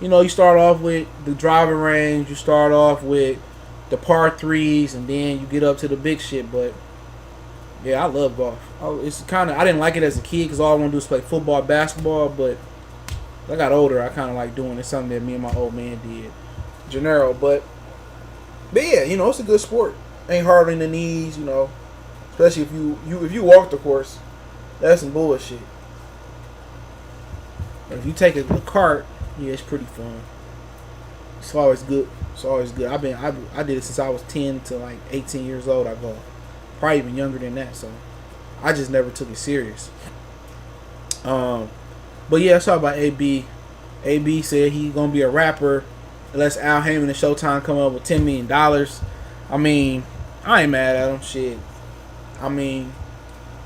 You start off with the driving range. You start off with the par threes, and then you get up to the big shit. But yeah, I love golf. I didn't like it as a kid because all I want to do is play football, basketball. But as I got older, I kind of like doing it. It's something that me and my old man did, Gennaro. But yeah, it's a good sport. Ain't hard on the knees, Especially if you walk the course, that's some bullshit. But if you take a cart, yeah, it's pretty fun. It's always good. I did it since I was 10 to like 18 years old. I go, probably even younger than that. So I just never took it serious. But yeah, let's talk about AB. AB said he's gonna be a rapper unless Al Haymon and Showtime come up with $10 million. I mean, I ain't mad at him. Shit. I mean,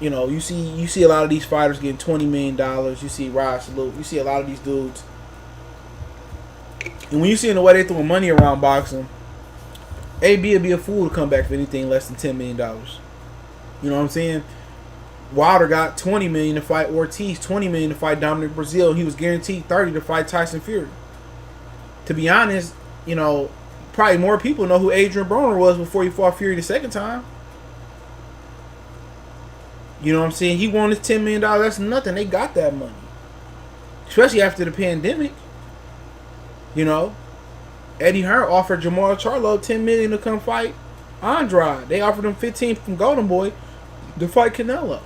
you see a lot of these fighters getting $20 million. You see Rod Salute. You see a lot of these dudes. And when you see the way they throwing money around boxing, AB would be a fool to come back for anything less than $10 million. You know what I'm saying? Wilder got 20 million to fight Ortiz, 20 million to fight Dominic Brazil, and he was guaranteed 30 to fight Tyson Fury. To be honest, you know, probably more people know who Adrien Broner was before he fought Fury the second time. You know what I'm saying? He won his $10 million. That's nothing. They got that money. Especially after the pandemic. You know, Eddie Hearn offered Jamal Charlo $10 million to come fight Andrade. They offered him 15 from Golden Boy to fight Canelo.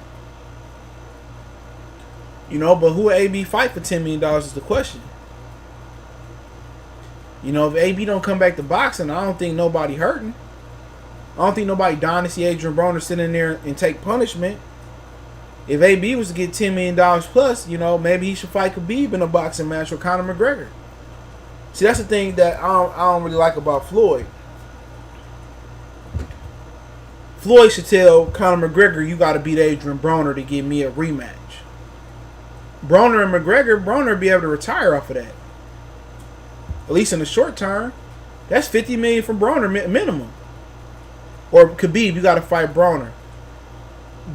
You know, but who would AB fight for $10 million is the question. You know, if AB don't come back to boxing, I don't think nobody hurting. I don't think nobody dying to see Adrien Broner sit in there and take punishment. If AB was to get $10 million plus, you know, maybe he should fight Khabib in a boxing match with Conor McGregor. See, that's the thing that I don't really like about Floyd. Floyd should tell Conor McGregor, you got to beat Adrien Broner to give me a rematch. Broner and McGregor, Broner be able to retire off of that. At least in the short term. That's $50 million from Broner minimum. Or Khabib, you got to fight Broner.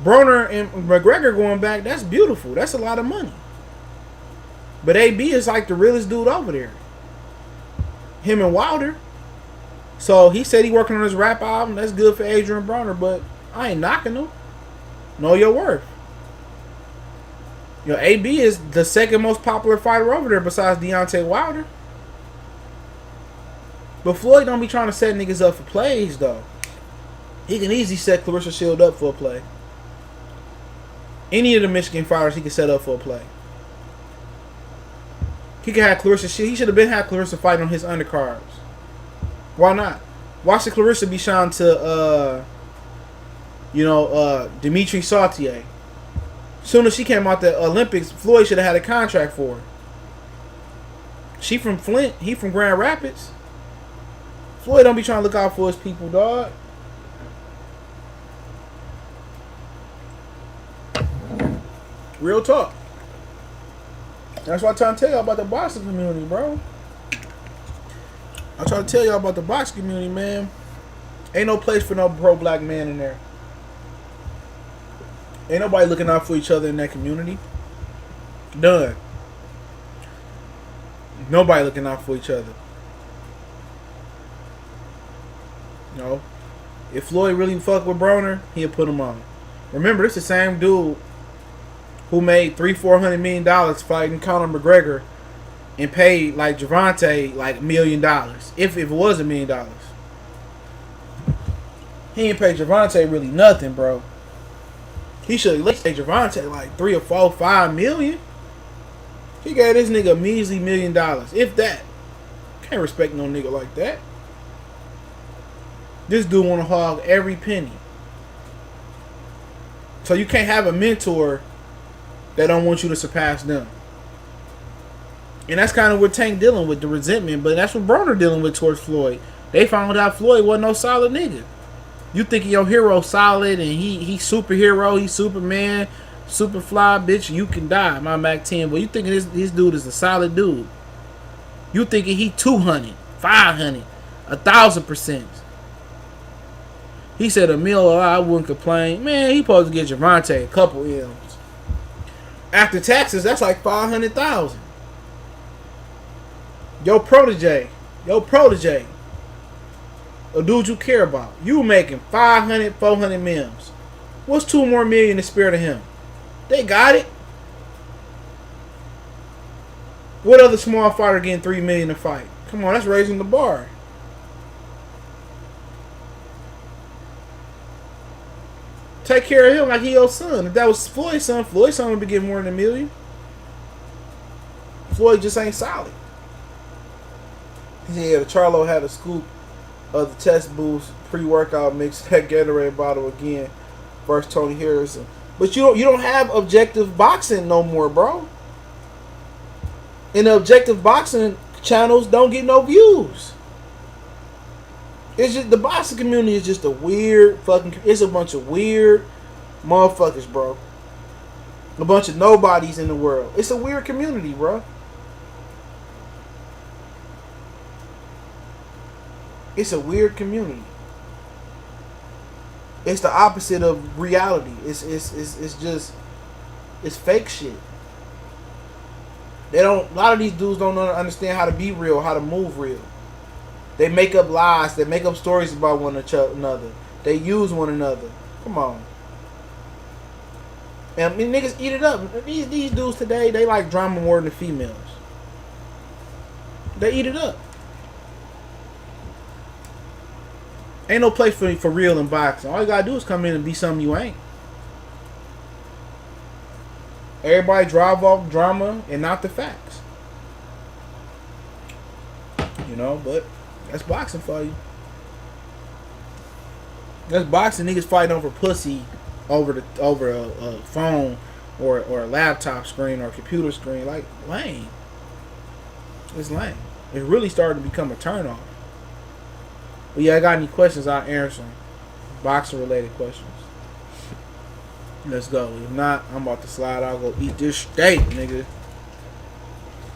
Broner and McGregor going back, that's beautiful. That's a lot of money. But AB is like the realest dude over there. Him and Wilder. So he said he working on his rap album. That's good for Adrien Broner, but I ain't knocking him. Know your worth. You know, AB is the second most popular fighter over there besides Deontay Wilder. But Floyd don't be trying to set niggas up for plays, though. He can easily set Clarissa Shield up for a play. Any of the Michigan fighters he can set up for a play. He could have Clarissa Shield. He should have been had Clarissa fight on his undercards. Why not? Why should Clarissa be shot to, Dimitri Sautier? Soon as she came out the Olympics, Floyd should have had a contract for her. She from Flint. He from Grand Rapids. Floyd don't be trying to look out for his people, dog. Real talk. That's why I'm trying to tell y'all about the boxing community, bro. I'm trying to tell y'all about the boxing community, man. Ain't no place for no pro-black man in there. Ain't nobody looking out for each other in that community. None. Nobody looking out for each other. You know, if Floyd really fuck with Broner, he'll put him on. Remember, this the same dude who made $300-400 million fighting Conor McGregor and paid like Gervonta like $1 million. If it was $1 million. He ain't paid Gervonta really nothing, bro. He should at least pay Gervonta like $3 or $4, $5 million. He gave this nigga a measly $1 million. If that. Can't respect no nigga like that. This dude want to hog every penny. So you can't have a mentor that don't want you to surpass them. And that's kind of what Tank dealing with, the resentment. But that's what Broner dealing with towards Floyd. They found out Floyd wasn't no solid nigga. You thinking your hero solid and he superhero, he Superman, super fly, bitch, you can die, my Mac 10. But you thinking this dude is a solid dude. You thinking he 200, 500, 1,000%. He said $1 million, I wouldn't complain. Man, he supposed to get Gervonta a couple M's. After taxes, that's like $500,000. Your protege, a dude you care about. You making 500, 400 M's. What's 2 more million to spare to him? They got it. What other small fighter getting $3 million to fight? Come on, that's raising the bar. Take care of him like he your son. If that was Floyd's son would be getting more than $1 million. Floyd just ain't solid. Yeah, the Charlo had a scoop of the test boost pre-workout mix, that Gatorade bottle again versus Tony Harrison. But you don't have objective boxing no more, bro. And the objective boxing channels don't get no views. It's just the boxing community is just a weird fucking. It's a bunch of weird motherfuckers, bro. A bunch of nobodies in the world. It's a weird community, bro. It's a weird community. It's the opposite of reality. It's just it's fake shit. They don't. A lot of these dudes don't understand how to be real, how to move real. They make up lies. They make up stories about one another. They use one another. Come on. And I mean, niggas eat it up. These dudes today, they like drama more than the females. They eat it up. Ain't no place for real in boxing. All you gotta do is come in and be something you ain't. Everybody drive off drama and not the facts. You know, but that's boxing for you. That's boxing. Niggas fighting over pussy over a phone or a laptop screen or a computer screen. Like, lame. It's lame. It really started to become a turnoff. But yeah, I got any questions, I'll answer them. Boxing related questions. Let's go. If not, I'm about to slide. I'll go eat this steak, nigga.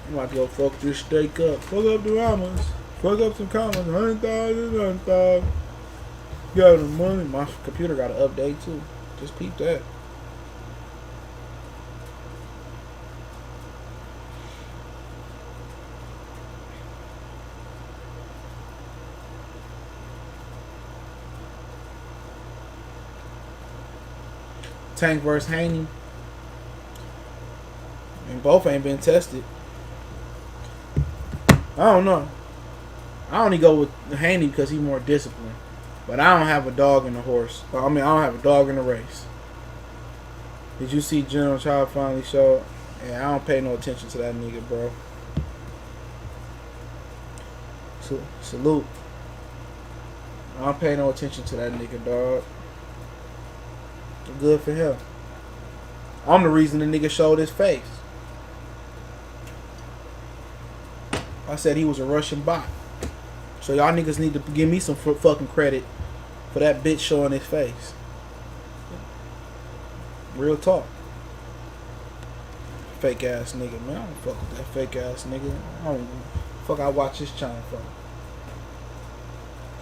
I'm about to go fuck this steak up. Fuck up the ramen. Fuck up some comments. 100,000. Got the money. My computer got an update too. Just peep that. Tank versus Haney. And both ain't been tested. I don't know. I only go with Haney because he's more disciplined. But I don't have a dog in the horse. I mean, I don't have a dog in the race. Did you see General Child finally show? Yeah, I don't pay no attention to that nigga, bro. Salute. I don't pay no attention to that nigga, dog. Good for him. I'm the reason the nigga showed his face. I said he was a Russian bot. So y'all niggas need to give me some fucking credit for that bitch showing his face. Real talk. Fake ass nigga, man. I don't fuck with that fake ass nigga. I don't fuck I watch this channel for.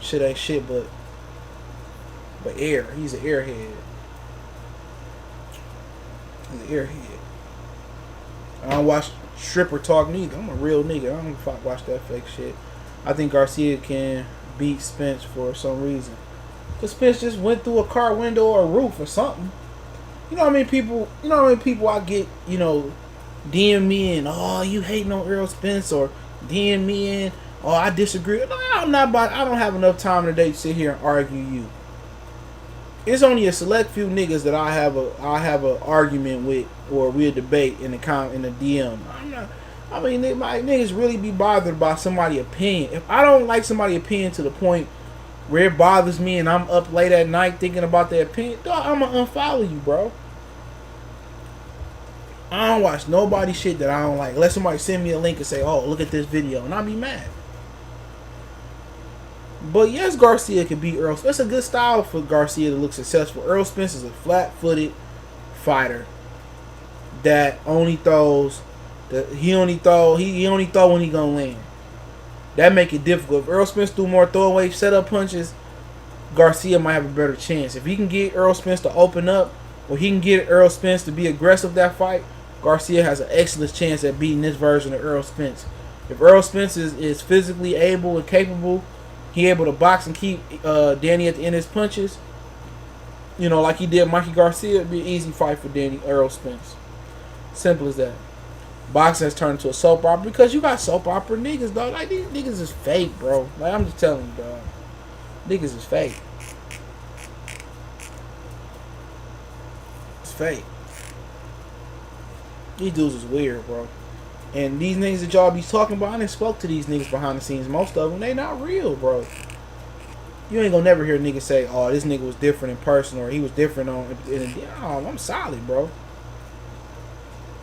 Shit ain't shit but air. He's an airhead. He's an airhead. I don't watch stripper talk neither. I'm a real nigga. I don't fuck watch that fake shit. I think Garcia can beat Spence for some reason. Cause Spence just went through a car window or a roof or something. You know how many people? You know how many people I get? You know, DM me and oh you hating on Errol Spence or DM me and oh I disagree. No, I'm not about. I don't have enough time today to sit here and argue you. It's only a select few niggas that I have a argument with or we'll debate in the DM. I mean, my niggas really be bothered by somebody's opinion. If I don't like somebody's opinion to the point where it bothers me and I'm up late at night thinking about their opinion, dog, I'm gonna unfollow you, bro. I don't watch nobody shit that I don't like. Unless somebody send me a link and say, oh, look at this video. And I'll be mad. But yes, Garcia can beat Earl. That's a good style for Garcia to look successful. Earl Spence is a flat-footed fighter that only throws. He only throw when he gonna land. That make it difficult. If Earl Spence do more throwaway setup punches, Garcia might have a better chance. If he can get Earl Spence to open up, or he can get Earl Spence to be aggressive that fight, Garcia has an excellent chance at beating this version of Earl Spence. If Earl Spence is physically able and capable, he able to box and keep Danny at the end of his punches, you know, like he did Mikey Garcia, it'd be an easy fight for Earl Spence. Simple as that. Boxing has turned into a soap opera because you got soap opera niggas, dog. Like, these niggas is fake, bro. Like, I'm just telling you, dog. Niggas is fake. It's fake. These dudes is weird, bro. And these niggas that y'all be talking about, I done spoke to these niggas behind the scenes. Most of them, they not real, bro. You ain't gonna never hear niggas say, oh, this nigga was different in person or he was different on... I'm solid, bro.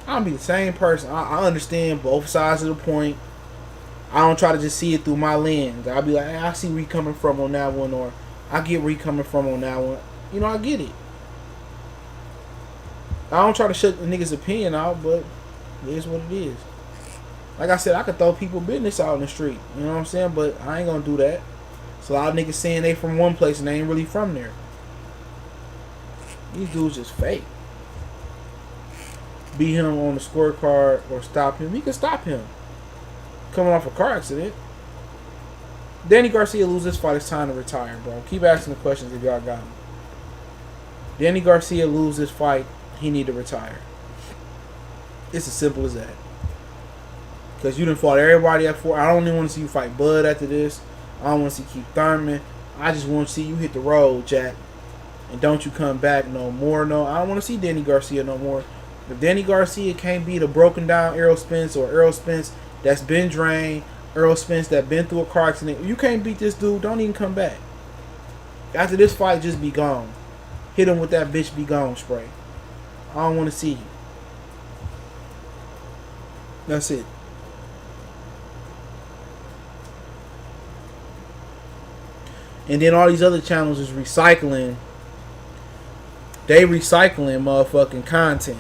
I'm be the same person. I understand both sides of the point. I don't try to just see it through my lens. I'll be like, hey, I see where you coming from on that one, or I get where you coming from on that one. You know, I get it. I don't try to shut the nigga's opinion out, but it is what it is. Like I said, I could throw people business out in the street. You know what I'm saying? But I ain't gonna do that. So a lot of niggas saying they from one place and they ain't really from there. These dudes just fake. Beat him on the scorecard or stop him. He can stop him. Coming off a car accident. Danny Garcia lose this fight, it's time to retire, bro. Keep asking the questions if y'all got him. Danny Garcia lose this fight, he need to retire. It's as simple as that. Because you done fought everybody at 4. I don't even want to see you fight Bud after this. I don't want to see Keith Thurman. I just want to see you hit the road, Jack. And don't you come back no more. No, I don't want to see Danny Garcia no more. If Danny Garcia can't beat a broken down Errol Spence or Errol Spence that's been drained, Errol Spence that been through a car accident, you can't beat this dude, don't even come back. After this fight, just be gone. Hit him with that bitch be gone spray. I don't want to see you. That's it. And then all these other channels is recycling. They recycling motherfucking content.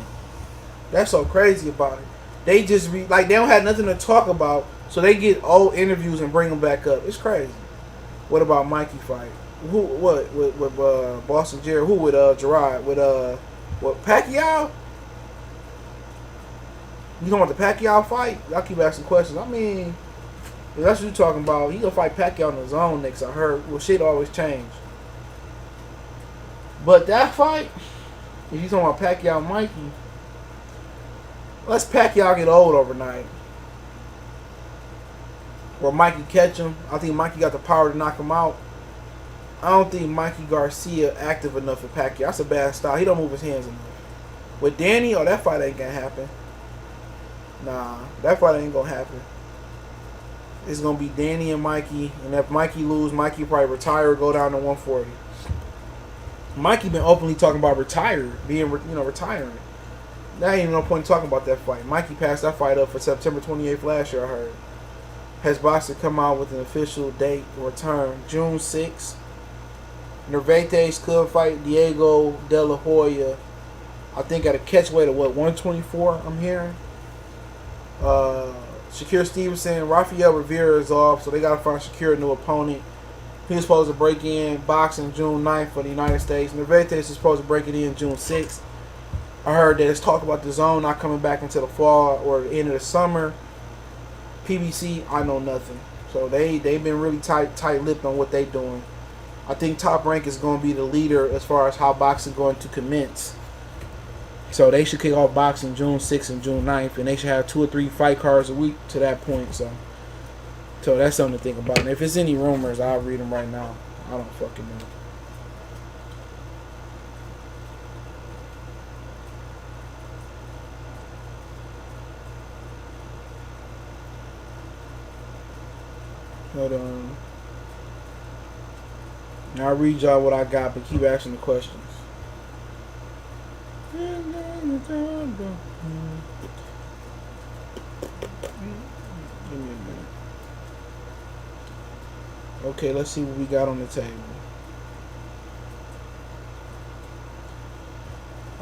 That's so crazy about it. They just like they don't have nothing to talk about, so they get old interviews and bring them back up. It's crazy. What about Mikey fight? Who? What? With Boston Jerry? Who with Gerard? With what? Pacquiao? You talking about the Pacquiao fight? Y'all keep asking questions. I mean, if that's what you talking about, he gonna fight Pacquiao on his own next. I heard. Well, shit always change. But that fight, if you talking about Pacquiao and Mikey, let's Pacquiao get old overnight. Or Mikey catch him. I think Mikey got the power to knock him out. I don't think Mikey Garcia active enough for Pacquiao. That's a bad style. He don't move his hands enough. With Danny, oh, that fight ain't gonna happen. Nah, that fight ain't gonna happen. It's gonna be Danny and Mikey, and if Mikey lose, Mikey probably retire or go down to 140. Mikey been openly talking about retiring. There ain't even no point in talking about that fight. Mikey passed that fight up for September 28th last year, I heard. Has boxer come out with an official date return, June 6th. Nervates could fight Diego De La Hoya, I think at a catchweight of 124, I'm hearing. Shakir Stevenson, Rafael Rivera is off, so they got to find Shakir a new opponent. He was supposed to break in boxing June 9th for the United States. Nervates is supposed to break it in June 6th. I heard that it's talk about the DAZN not coming back until the fall or the end of the summer. PBC, I know nothing. So they've been really tight-lipped on what they doing. I think Top Rank is going to be the leader as far as how boxing going to commence. So they should kick off boxing June 6th and June 9th, and they should have 2 or 3 fight cards a week to that point. So that's something to think about. And if it's any rumors, I'll read them right now. I don't fucking know. Hold on. I'll read y'all what I got, but keep asking the questions. Give me a minute. Okay, let's see what we got on the table.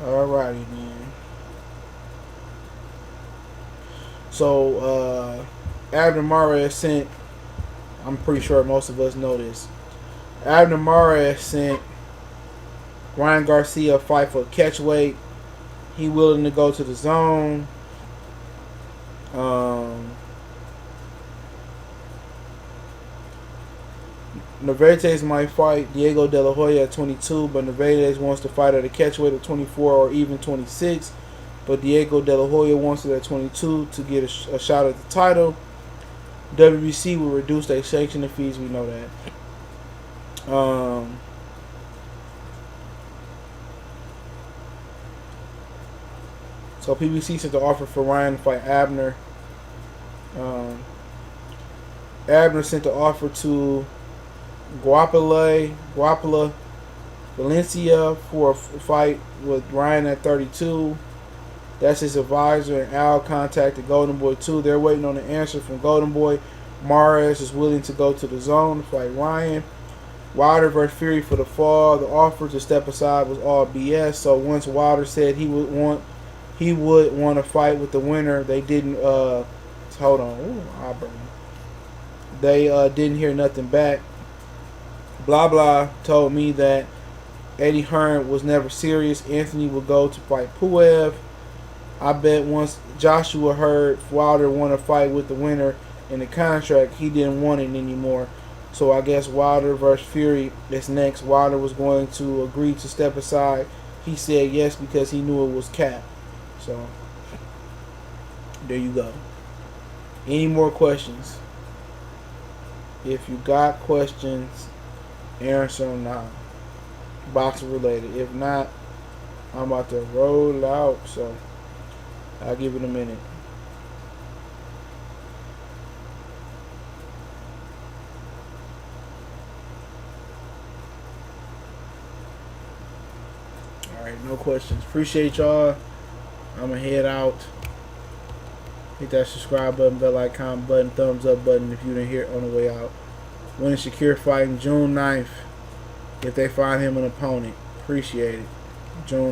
Alrighty then. So, Abner Mares sent, I'm pretty sure most of us know this. Abner Mares sent Ryan Garcia a fight for catchweight. He willing to go to the DAZN. Nervates might fight Diego De La Hoya at 22, but Nervates wants to fight at a catchweight of 24 or even 26. But Diego De La Hoya wants it at 22 to get a shot at the title. WBC will reduce their sanctioning fees. We know that. So PBC sent the offer for Ryan to fight Abner. Abner sent the offer to Guapala Valencia for a fight with Ryan at 32. That's his advisor, and Al contacted Golden Boy too. They're waiting on an answer from Golden Boy. Mares is willing to go to the DAZN to fight Ryan. Wilder vs. Fury for the fall. The offer to step aside was all BS. So once Wilder said he would want to fight with the winner, they didn't. Hold on, ooh, Auburn. They didn't hear nothing back. Blah blah told me that Eddie Hearn was never serious. Anthony would go to fight Puev. I bet once Joshua heard Wilder want to fight with the winner in the contract, he didn't want it anymore. So I guess Wilder versus Fury is next. Wilder was going to agree to step aside. He said yes because he knew it was cap. So there you go. Any more questions? If you got questions, answer them now. Boxing related. If not, I'm about to roll out. So I'll give it a minute. Alright, no questions. Appreciate y'all. I'm going to head out. Hit that subscribe button, bell icon button, thumbs up button if you didn't hear it on the way out. Winning Shakir fighting June 9th if they find him an opponent. Appreciate it. June